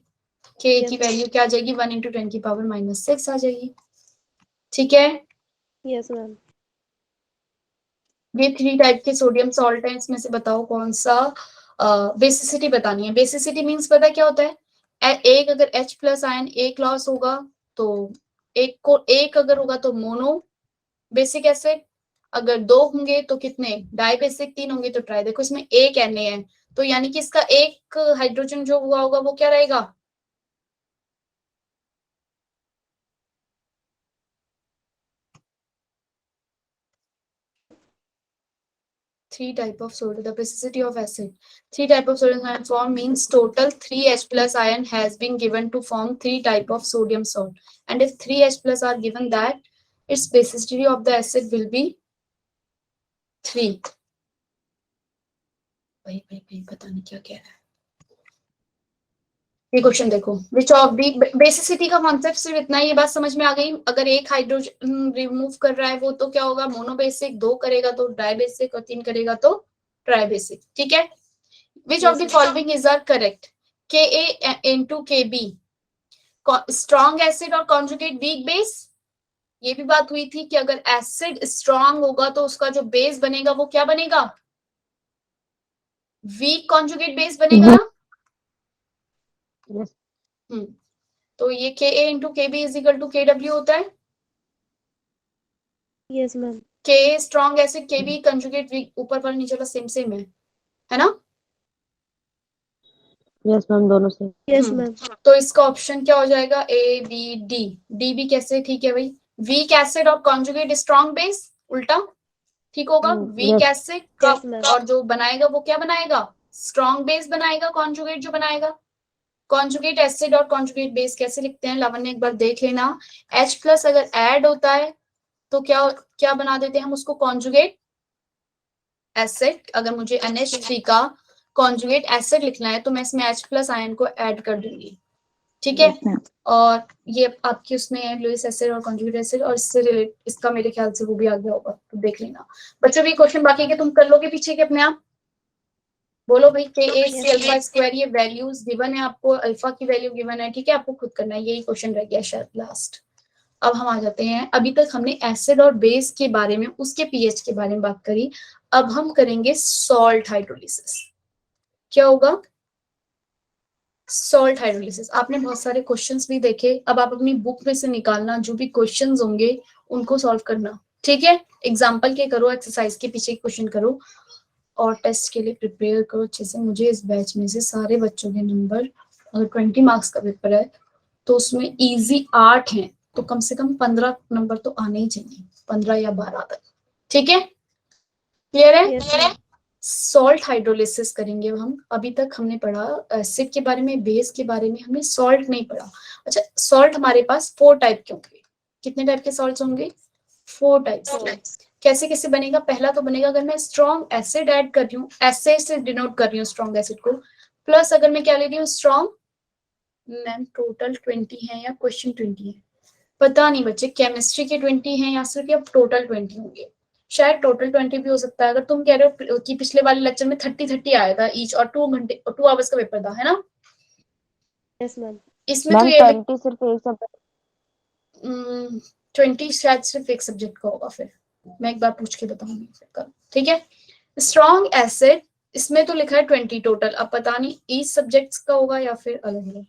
के की वैल्यू क्या आ जाएगी, 1 × 10 की पावर -6 आ जाएगी, ठीक है।
Yes, ma'am.
ये 3 टाइप के सोडियम सॉल्ट हैं, इसमें से बताओ कौन सा बेसिसिटी बतानी है। बेसिसिटी मींस पता है क्या होता है, एक अगर H प्लस आयन एक लॉस होगा तो एक अगर होगा तो मोनो बेसिक एसिड, अगर 2 होंगे तो कितने डाई बेसिक, 3 होंगे तो ट्राई। देखो इसमें एक Na है, तो यानी कि इसका एक हाइड्रोजन जो हुआ होगा वो क्या रहेगा, three type of sodium, the basicity of acid, 3 type of sodium ion form means total 3H plus ion has been given to form 3 type of sodium salt, and if 3H plus are given, that its basicity of the acid will be 3। भाई पता नहीं क्या कह रहा है ये question. देखो which of the basicity का कॉन्सेप्ट सिर्फ इतना ही, ये बात समझ में आ गई। अगर एक हाइड्रोजन रिमूव कर रहा है वो तो क्या होगा, मोनो बेसिक, 2 करेगा तो डाई बेसिक, और 3 करेगा तो ट्राई बेसिक, ठीक है। Which of the following is are correct? Ka into Kb, strong acid और conjugate weak base। ये भी बात हुई थी कि अगर एसिड स्ट्रांग होगा तो उसका जो बेस बनेगा वो क्या बनेगा, वीक कॉन्जुगेट बेस बनेगा ना।
Yes.
तो ये Ka into Kb is equal to Kw होता है।
Yes, ma'am.
Ka strong acid, Kb conjugate weak, ऊपर पर नीचे का सेम सेम है ना।
Yes, मैम, दोनों से।
Yes, ma'am.
तो इसका ऑप्शन क्या हो जाएगा, ए बी डी। डी भी कैसे ठीक है भाई, वीक एसिड और कॉन्जुगेट स्ट्रांग बेस, उल्टा ठीक होगा। Weak
yes.
एसिड का
Yes, ma'am.
और जो बनाएगा वो क्या बनाएगा, स्ट्रांग बेस बनाएगा, कॉन्जुगेट जो बनाएगा। कॉन्जुगेट एसिड और कॉन्जुगेट बेस कैसे लिखते हैं, लावण्य एक बार देख लेना। H प्लस अगर ऐड होता है तो क्या क्या बना देते हैं हम उसको, कॉन्जुगेट एसिड। अगर मुझे NH3 का कॉन्जुगेट एसिड लिखना है तो मैं इसमें H प्लस आयन को ऐड कर दूंगी, ठीक है।
Yes, ma'am.
और ये आपकी उसमें है लुईस एसिड और कॉन्जुगेट एसिड, और इससे रिलेट इसका मेरे ख्याल से वो भी आ गया होगा, तो देख लेना बच्चों। भी क्वेश्चन बाकी के तुम कर लोगे पीछे के अपने आप। बोलो भाई, Ka अल्फा स्क्वायर, ये वैल्यूज गिवन है आपको, अल्फा की वैल्यू गिवन है, ठीक है। आपको खुद करना है, यही क्वेश्चन रह गया शायद लास्ट। अब हम आ जाते हैं, अभी तक हमने एसिड और बेस के बारे में, उसके पीएच के बारे में बात करी। अब हम करेंगे सॉल्ट हाइड्रोलिसिस। क्या होगा, सॉल्ट हाइड्रोलिसिस। आपने बहुत सारे क्वेश्चंस भी देखे, अब आप अपनी बुक में से निकालना, जो भी क्वेश्चंस होंगे उनको सॉल्व करना, ठीक है। एग्जांपल के करो, एक्सरसाइज के पीछे क्वेश्चन करो, और टेस्ट के लिए प्रिपेयर करो अच्छे से। मुझे इस बैच में से सारे बच्चों के नंबर, अगर 20 मार्क्स का पेपर है तो उसमें इजी 8 हैं, तो कम से कम 15 नंबर तो आने ही चाहिए, 15 या 12 तक, ठीक है। क्लियर है।
Yes, ma'am.
सॉल्ट हाइड्रोलिसिस करेंगे हम। अभी तक हमने पढ़ा एसिड के बारे में, बेस के बारे में, हमने सॉल्ट नहीं पढ़ा। अच्छा, सॉल्ट हमारे पास 4 टाइप के होंगे। कितने टाइप के सॉल्ट्स होंगे, 4 टाइप्स के। कैसे कैसे बनेगा, पहला तो बनेगा अगर मैं स्ट्रॉन्ग एसिड ऐड कर रही हूँ, एसिड से डिनोट कर रही हूँ स्ट्रॉन्ग एसिड को, प्लस अगर मैं क्या ले रही हूँ स्ट्रॉन्ग, मैम टोटल 20 है या क्वेश्चन 20 है, पता नहीं बच्चे, केमिस्ट्री के 20 हैं या सिर्फ या टोटल 20 होंगे, शायद टोटल 20 भी हो सकता है। अगर तुम कह रहे हो कि पिछले वाले लेक्चर में 30 आया था ईच, और 2 घंटे 2 आवर्स का पेपर था, है ना।
Yes, ma'am.
इसमें तो
मैम
ये
20 सिर्फ एक सब्जेक्ट।
20 शायद सिर्फ एक सब्जेक्ट का होगा, फिर मैं एक बार पूछ के बताऊंगी फिर कल, ठीक है। स्ट्रॉन्ग एसिड, इसमें तो लिखा है 20 टोटल, अब पता नहीं ईच सब्जेक्ट्स का होगा या फिर अलग अलग।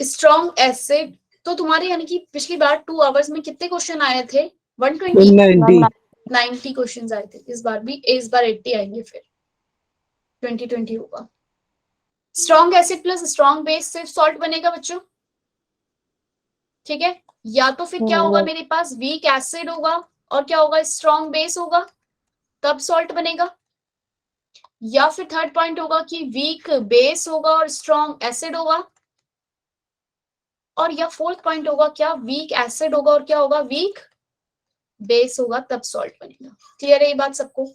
स्ट्रॉन्ग एसिड तो तुम्हारे यानी कि पिछली बार 2 आवर्स में कितने क्वेश्चन आए थे, 120 90 क्वेश्चन आए थे। इस बार 80 आएंगे, फिर 20 होगा। Strong acid plus strong base से सॉल्ट बनेगा बच्चों, ठीक है। या तो फिर क्या होगा मेरे पास वीक एसिड होगा और क्या होगा स्ट्रॉन्ग बेस होगा, तब सॉल्ट बनेगा। या फिर थर्ड पॉइंट होगा कि वीक बेस होगा और स्ट्रॉन्ग एसिड होगा। और या फोर्थ पॉइंट होगा क्या, वीक एसिड होगा और क्या होगा, वीक बेस होगा, तब सॉल्ट बनेगा। क्लियर है ये बात सबको?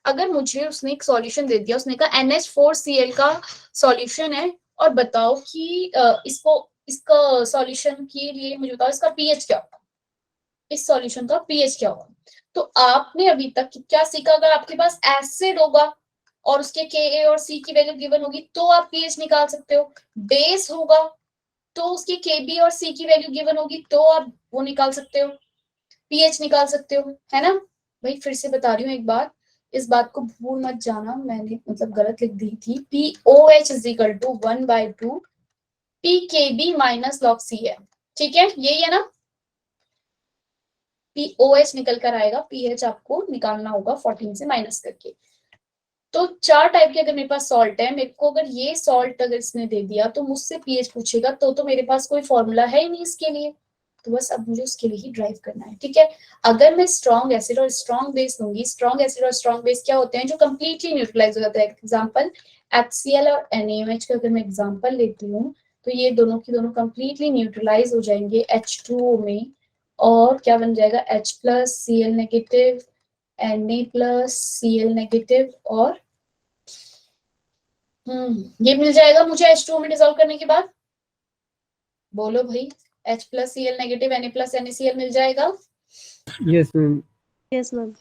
अगर मुझे उसने एक सॉल्यूशन दे दिया, उसने कहा NH4Cl का सॉल्यूशन है और बताओ कि इसका सॉल्यूशन के लिए मुझे बताओ इसका पीएच क्या होगा, इस सॉल्यूशन का पीएच क्या होगा। तो आपने अभी तक क्या सीखा, अगर आपके पास एसिड होगा और उसके Ka और C की वैल्यू गिवन होगी तो आप पीएच निकाल सकते हो। बेस होगा तो उसकी Kb और C की वैल्यू गिवन होगी तो आप वो निकाल सकते हो, पीएच निकाल सकते हो, है ना भाई। फिर से बता रही हूँ एक बार, इस बात को भूल मत जाना, मैंने मतलब गलत लिख दी थी। POH = 1/2 PKb - log C है, ठीक है, यही है ना। POH निकल कर आएगा, pH आपको निकालना होगा 14 से माइनस करके। तो 4 टाइप के अगर मेरे पास सॉल्ट है, मेरे को अगर ये सॉल्ट अगर इसने दे दिया तो मुझसे पीएच पूछेगा, तो मेरे पास कोई फॉर्मूला है ही नहीं इसके लिए, तो बस अब मुझे उसके लिए ही ड्राइव करना है, ठीक है। अगर मैं स्ट्रॉन्ग एसिड और स्ट्रॉन्ग बेस लूंगी, स्ट्रॉन्ग एसिड और स्ट्रॉन्ग बेस क्या होते हैं, जो कंप्लीटली न्यूट्रलाइज हो जाता है। एग्जांपल HCl और NaOH का अगर मैं एग्जांपल लेती हूँ तो ये दोनों की दोनों कंप्लीटली न्यूट्रलाइज हो जाएंगे H2O में, और क्या बन जाएगा H+Cl नेगेटिव, Na+Cl नेगेटिव, और ये मिल जाएगा मुझे H2O में डिसॉल्व करने के बाद। बोलो भाई, H+Cl नेगेटिव, Na+NaCl मिल जाएगा।
Yes ma'am.
Yes, ma'am.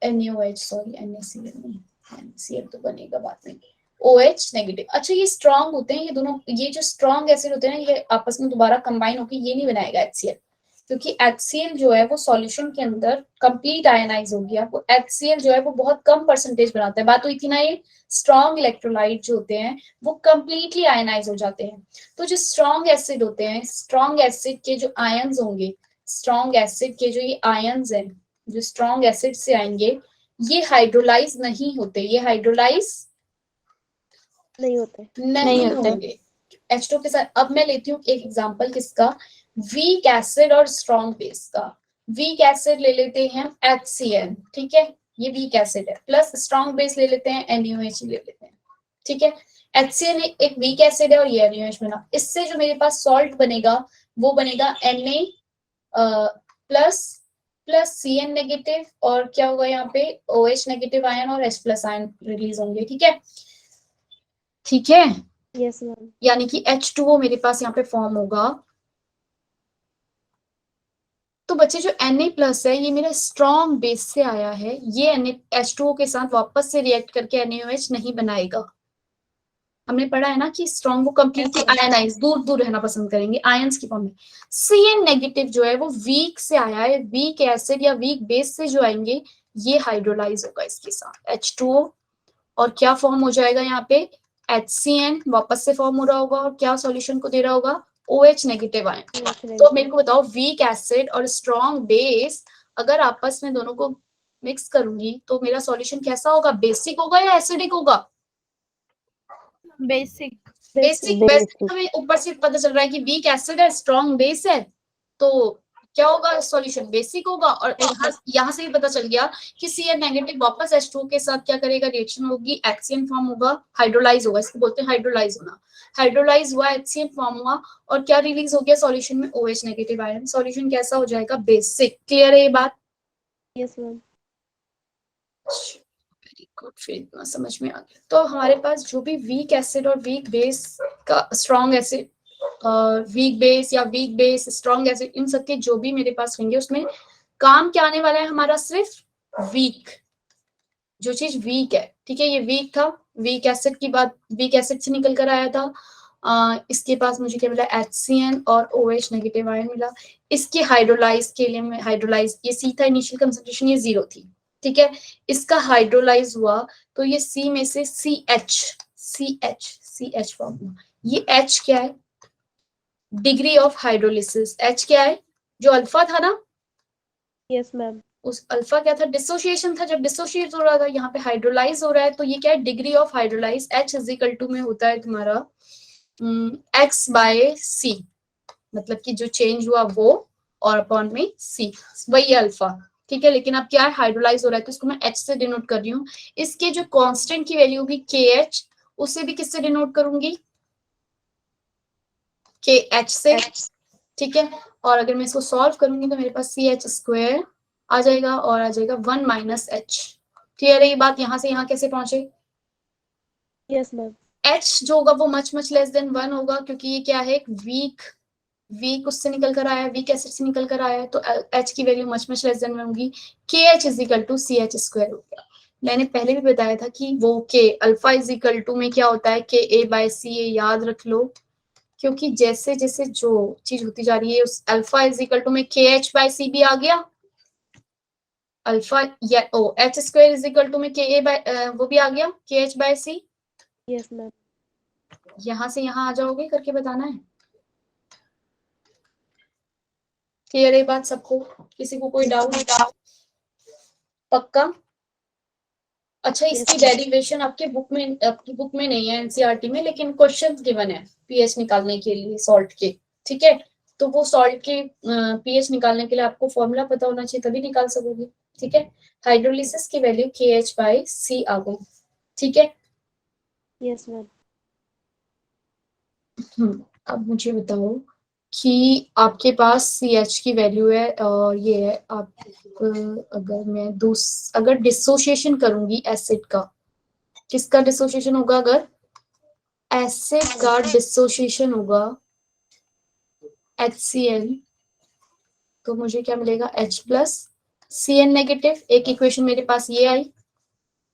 NaOH, sorry NaCl नहीं, NaCl तो बनेगा बाद में। OH negative. अच्छा ये स्ट्रॉन्ग होते हैं ये दोनों, ये जो स्ट्रॉन्ग एसिड होते हैं ये आपस में दोबारा कंबाइन होकर ये नहीं बनाएगा HCl, क्योंकि HCl जो है वो सॉल्यूशन के अंदर कंप्लीट आयनाइज हो गया। वो HCl जो है वो बहुत कम परसेंटेज बनाता है, बात हुई थी ना। ये स्ट्रॉन्ग इलेक्ट्रोलाइट जो होते हैं वो कंप्लीटली आयनाइज हो जाते हैं। तो जो स्ट्रॉन्ग एसिड होते हैं, स्ट्रॉन्ग एसिड के जो आयंस होंगे, स्ट्रॉन्ग एसिड के जो ये आयंस हैं जो स्ट्रॉन्ग एसिड से आएंगे, ये हाइड्रोलाइज नहीं होते, ये हाइड्रोलाइज
नहीं होते।
नहीं होंगे H2 के साथ। अब मैं लेती हूँ एक एग्जांपल किसका, वीक एसिड और स्ट्रॉन्ग बेस का। वीक एसिड ले लेते हैं HCl, ठीक है, ये वीक एसिड है, प्लस स्ट्रॉन्ग बेस ले लेते हैं NaOH ले लेते हैं, ठीक है। HCl एक वीक एसिड है और ये NaOH बना। इससे जो मेरे पास सॉल्ट बनेगा वो बनेगा Na प्लस Cn नेगेटिव, और क्या होगा यहाँ पे OH नेगेटिव आयन और H+ आयन रिलीज होंगे, ठीक है, ठीक है।
Yes, ma'am.
यानी कि H2O मेरे पास यहाँ पे फॉर्म होगा। तो बच्चे जो Na+ है ये मेरा स्ट्रॉन्ग बेस से आया है, ये H2O के साथ वापस से रिएक्ट करके NaOH नहीं बनाएगा। हमने पढ़ा है ना कि स्ट्रॉन्ग वो कंप्लीटली आयनाइज, दूर दूर रहना पसंद करेंगे आयंस की फॉर्म में। Cn नेगेटिव जो है वो वीक से आया है, वीक एसिड या वीक बेस से जो आएंगे ये हाइड्रोलाइज होगा इसके साथ H2O, और क्या फॉर्म हो जाएगा यहाँ पे HCN वापस से फॉर्म हो रहा होगा, और क्या सॉल्यूशन को दे रहा होगा OH नेगेटिव आयन। तो मेरे को बताओ वीक एसिड और स्ट्रॉन्ग बेस अगर आपस में दोनों को मिक्स करूंगी तो मेरा सॉल्यूशन कैसा होगा, बेसिक होगा या एसिडिक होगा?
बेसिक।
बेसिक। वैसे हमें ऊपर से पता चल रहा है कि वीक एसिड है, स्ट्रॉन्ग बेस है, तो क्या होगा सॉल्यूशन, बेसिक होगा। और यहाँ से भी पता चल गया कि Cn नेगेटिव वापस H2O के साथ क्या करेगा, रिएक्शन होगी, HCN फॉर्म होगा, हाइड्रोलाइज होगा, इसको बोलते हैं हाइड्रोलाइज होना। हाइड्रोलाइज हुआ, HCN फॉर्म हुआ, और क्या रिलीज हो गया सॉल्यूशन में, OH नेगेटिव आयन। सॉल्यूशन कैसा हो जाएगा, बेसिक। क्लियर है ये बात?
Yes, ma'am.
वेरी गुड, फिर इतना समझ में आ गया। तो हमारे पास जो भी वीक एसिड और वीक बेस का, स्ट्रॉन्ग एसिड, वीक बेस या वीक बेस, स्ट्रॉन्ग एसिड, इन सबके जो भी मेरे पास होंगे उसमें काम क्या आने वाला है हमारा, सिर्फ वीक, जो चीज वीक है, ठीक है। ये वीक था, वीक एसिड की बात, वीक एसिड से निकल कर आया था। इसके पास मुझे क्या मिला, HCN और OH नेगेटिव आयन मिला। इसके हाइड्रोलाइज के लिए मैं हाइड्रोलाइज, ये C था, इनिशियल कंसंट्रेशन ये 0 थी, ठीक है। इसका हाइड्रोलाइज हुआ तो ये C में से CH फॉर्म हुआ। ये H क्या है, डिग्री ऑफ हाइड्रोलिसिस। H क्या है, जो अल्फा था ना,
Yes, ma'am.
उस अल्फा क्या था, डिसोसिएशन था, जब डिसोसिएट हो रहा था, यहाँ पे हाइड्रोलाइज हो रहा है, तो ये क्या है, डिग्री ऑफ हाइड्रोलाइज। H = में होता है तुम्हारा X/C, मतलब कि जो चेंज हुआ वो और अपॉन में सी, वही है अल्फा, ठीक है। लेकिन अब क्या है, हाइड्रोलाइज हो रहा है तो इसको मैं एच से डिनोट कर रही हूँ। इसके जो कांस्टेंट की वैल्यू होगी के एच, उसे भी किससे डिनोट करूंगी, के एच से, ठीक है। और अगर मैं इसको सॉल्व करूंगी तो मेरे पास सी एच स्क्वायर आ जाएगा और आ जाएगा 1 माइनस एच। क्लियर है ये बात, यहां से यहां कैसे पहुंचे,
यस मैम।
एच जो होगा वो मच लेस देन 1 होगा, क्योंकि ये क्या है, एक वीक उससे निकल कर आया है, वीक एसिड से निकल कर आया है, तो एच की वैल्यू मच लेस देन 1 होगी। K H is equal to C H square हो गया। मैंने पहले भी बताया था कि वो के अल्फा इज इक्वल टू में क्या होता है, के ए बाय सी, ये याद रख लो, क्योंकि जैसे जैसे जो चीज होती जा रही है, उस अल्फा इज इक्वल टू में के एच बाय सी भी आ गया, अल्फा या O H square is equal to में के ए बाय वो भी आ गया, K H by C.
Yes ma'am.
यहां से यहां आ जाओगे करके बताना है। क्लियर है बात सबको, किसी को कोई डाउट? पक्का? अच्छा, इसकी डेरिवेशन आपकी बुक में नहीं है, एनसीईआरटी में, लेकिन क्वेश्चंस गिवन है पीएच निकालने के लिए सॉल्ट के, ठीक है। तो वो सॉल्ट के पीएच निकालने के लिए आपको फॉर्मूला पता होना चाहिए, तभी निकाल सकोगे, ठीक है। हाइड्रोलिसिस की वैल्यू के एच बाई सी आ गई, ठीक है।
Yes ma'am.
अब मुझे बताओ कि आपके पास सी एच की वैल्यू है और ये है आप, अगर मैं अगर डिसोसिएशन करूंगी एसिड का, किसका डिसोसिएशन होगा, अगर एसिड का डिसोसिएशन होगा HCl, तो मुझे क्या मिलेगा, H प्लस Cn नेगेटिव। एक इक्वेशन मेरे पास ये आई,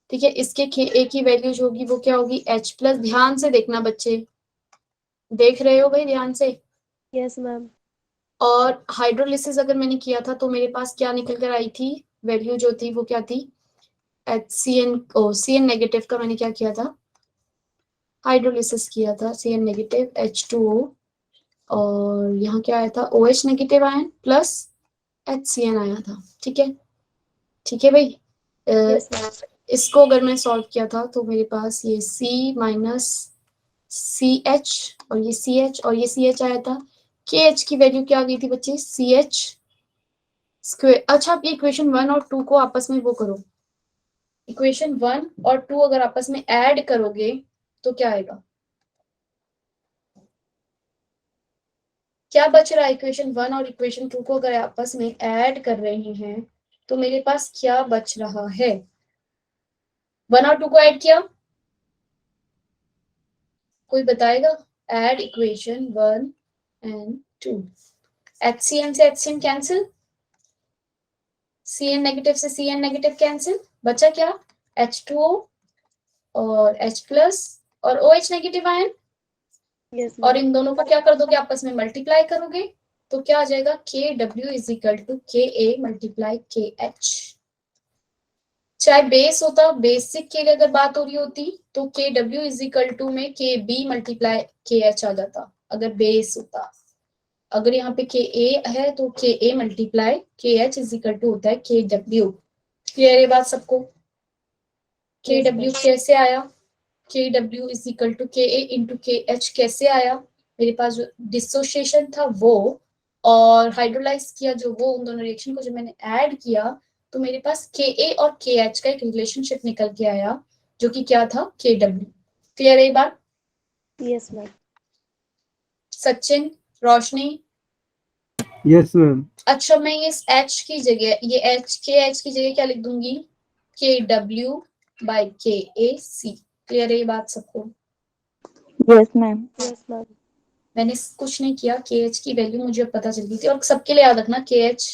ठीक है। इसके ए की वैल्यू जो होगी वो क्या होगी, H प्लस। ध्यान से देखना बच्चे, देख रहे हो भाई ध्यान से।
Yes ma'am.
और हाइड्रोलिसिस अगर मैंने किया था तो मेरे पास क्या निकल कर आई थी, वैल्यू जो थी वो क्या थी, Cn नेगेटिव का मैंने क्या किया था, हाइड्रोलिसिस किया था, Cn नेगेटिव H2O, और यहाँ क्या आया था, OH negative ion plus HCN आया था, ठीक है। ठीक है भाई,
यस मैम।
इसको अगर मैं सॉल्व किया था तो मेरे पास ये C माइनस CH और ये CH और ये CH आया था। KH की वैल्यू क्या आ गई थी बच्चे, CH स्क्वायर। अच्छा, आप ये इक्वेशन 1 और 2 को आपस में वो करो, इक्वेशन 1 और 2 अगर आपस में ऐड करोगे तो क्या आएगा, क्या बच रहा है, इक्वेशन 1 और इक्वेशन 2 को अगर आपस में ऐड कर रहे हैं तो मेरे पास क्या बच रहा है, 1 और 2 को ऐड किया, कोई बताएगा, ऐड इक्वेशन 1 एंड 2, HCN से HCN कैंसिल, Cn नेगेटिव से Cn नेगेटिव कैंसिल, बचा क्या, H2O और H प्लस और OH नेगेटिव आयन,
यस
और
मैम।
इन दोनों को क्या कर दोगे, आपस में मल्टीप्लाई करोगे, तो क्या आ जाएगा, KW is equal to KA multiply KH। चाहे बेस होता, बेसिक के लिए अगर बात हो रही होती तो KW इज इक्वल टू में KB मल्टीप्लाई KH आ जाता, अगर बेस होता। अगर यहाँ पे KA है तो KA multiply KH is equal to होता है KW। क्लियर है बात सबको, KW कैसे आया, KW is equal to KA into KH कैसे आया, मेरे पास जो डिसोसिएशन था वो और हाइड्रोलाइज किया जो वो, उन दोनों रिएक्शन को जब मैंने ऐड किया तो मेरे पास KA और KH का एक रिलेशनशिप निकल के आया जो कि क्या था, KW। क्लियर है ये बात?
Yes ma'am.
Sachin, Roshni,
Yes, ma'am.
अच्छा मैं इस H की जगह, ये H KH की जगह क्या लिख दूंगी, KW बाय KAC। क्लियर है ये बात सबको?
Yes ma'am.
Yes ma'am.
मैंने कुछ नहीं किया, KH की वैल्यू मुझे पता चल गई थी। और सबके लिए याद रखना KH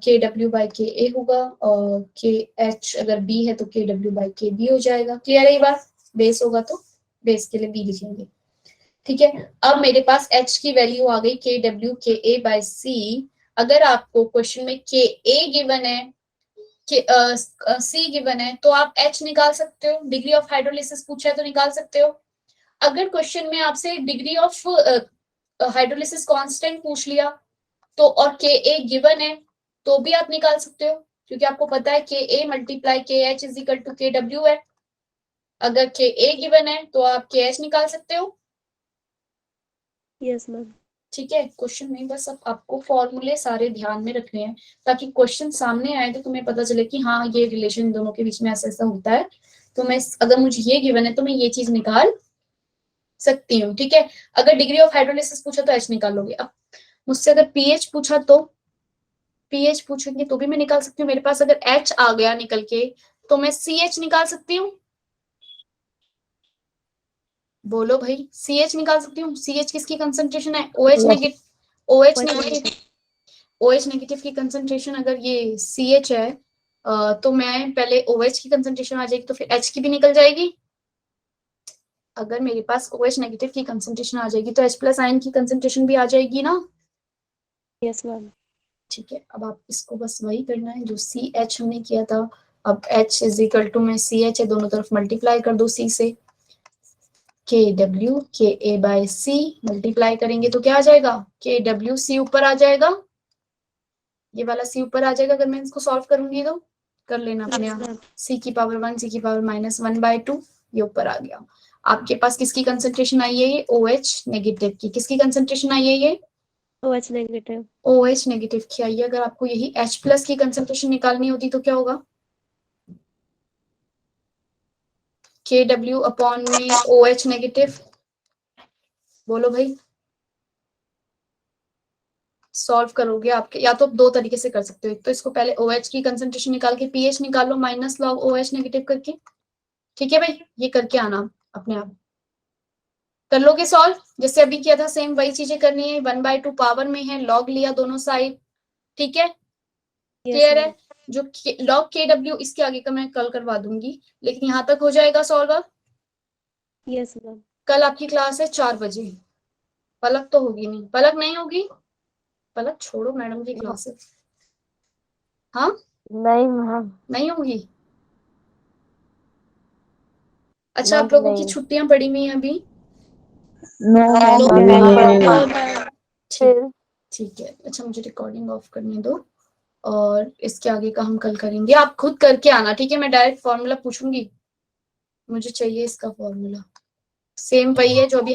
KW बाई KA होगा और KH अगर B है तो KW बाई KB हो जाएगा। क्लियर है ये बात? बेस होगा तो बेस के लिए B लिखेंगे, ठीक है। अब मेरे पास H की वैल्यू आ गई KW KA बाई C। अगर आपको क्वेश्चन में KA गिवन है, C गिवन है, तो आप H निकाल सकते हो। डिग्री ऑफ हाइड्रोलिसिस पूछा है तो निकाल सकते हो। अगर क्वेश्चन में आपसे डिग्री ऑफ हाइड्रोलिसिस कांस्टेंट पूछ लिया तो और KA गिवन है तो भी आप निकाल सकते हो, क्योंकि आपको पता है KA multiply KH is equal to KW है। अगर KA गिवन है तो आप KH निकाल सकते हो।
Yes ma'am.
ठीक है, क्वेश्चन में बस अब आपको फॉर्मूले सारे ध्यान में रखने हैं ताकि क्वेश्चन सामने आए तो तुम्हें पता चले कि हाँ ये रिलेशन दोनों के बीच में ऐसा ऐसा होता है, तो मैं अगर मुझे ये गिवन है तो मैं ये चीज निकाल सकती हूँ। ठीक है, अगर डिग्री ऑफ हाइड्रोलिसिस पूछा तो एच निकाल लोगे। अब मुझसे अगर पीएच पूछा तो पीएच पूछेंगे तो भी मैं निकाल सकती हूँ। मेरे पास अगर एच आ गया निकल के तो मैं सी एच निकाल सकती हूँ। बोलो भाई, सी एच निकाल सकती हूँ। सी एच किसकी कंसंट्रेशन है? O H negative, O H negative, O H negative की कंसंट्रेशन अगर ये सी एच है तो मैं पहले ओ एच की कंसंट्रेशन आ जाएगी तो फिर एच की भी निकल जाएगी। अगर मेरे पास ओ एच नेगेटिव की कंसंट्रेशन आ जाएगी तो एच प्लस आयन की कंसंट्रेशन भी आ जाएगी ना।
Yes ma'am.
ठीक है, अब आप इसको बस वही करना है जो सी एच हमने किया था। अब एच इज इक्वल टू में सी एच है, दोनों तरफ मल्टीप्लाई कर दो सी से, के डब्ल्यू के ए बाय सी मल्टीप्लाई करेंगे तो क्या आ जाएगा? के डब्ल्यू सी ऊपर आ जाएगा, ये वाला सी ऊपर आ जाएगा। अगर मैं इसको सॉल्व करूंगी तो कर लेना अपने
यस
आप।
मैम।
सी की पावर 1 सी की पावर -1/2 ये ऊपर आ गया। आपके पास किसकी कंसंट्रेशन आई है? ये OH नेगेटिव की। किसकी कंसंट्रेशन आई है? ये
OH नेगेटिव।
OH नेगेटिव की आई है। अगर आपको यही H प्लस की कंसंट्रेशन निकालनी होती तो क्या होगा? KW अपॉन में OH नेगेटिव। बोलो भाई, सॉल्व करोगे आपके, या तो दो तरीके से कर सकते हो। एक तो इसको पहले OH की कंसंट्रेशन निकाल के पीएच निकालो माइनस लॉग OH नेगेटिव करके। ठीक है भाई, ये करके आना अपने आप। कर लोगे सॉल्व? जैसे अभी किया था सेम वही चीजें करनी है। 1/2 पावर में है, लॉग लिया दोनों साइड। ठीक है,
यस
क्लियर है?
मैम।
जो लॉग KW इसके आगे का मैं कल करवा दूंगी, लेकिन यहाँ तक हो जाएगा सॉल्व।
Yes ma'am.
कल आपकी क्लास है 4 बजे। पलक तो होगी नहीं? पलक नहीं होगी? पलक छोड़ो मैडम की क्लास है। हाँ
नहीं मैम,
नहीं होगी? अच्छा,
मैम
आप लोगों की
नहीं।
छुट्टियां पड़ी हुई हैं अभी?
नो
नो
मैम
मैम,
नहीं
नो
है।
मैम।
ठीक,
फिर
ठीक है। अच्छा, मुझे रिकॉर्डिंग ऑफ करने दो और इसके आगे का हम कल करेंगे। आप खुद करके आना, ठीक है? मैं डायरेक्ट फॉर्मूला पूछूंगी, मुझे चाहिए इसका फॉर्मूला। सेम वही है जो अभी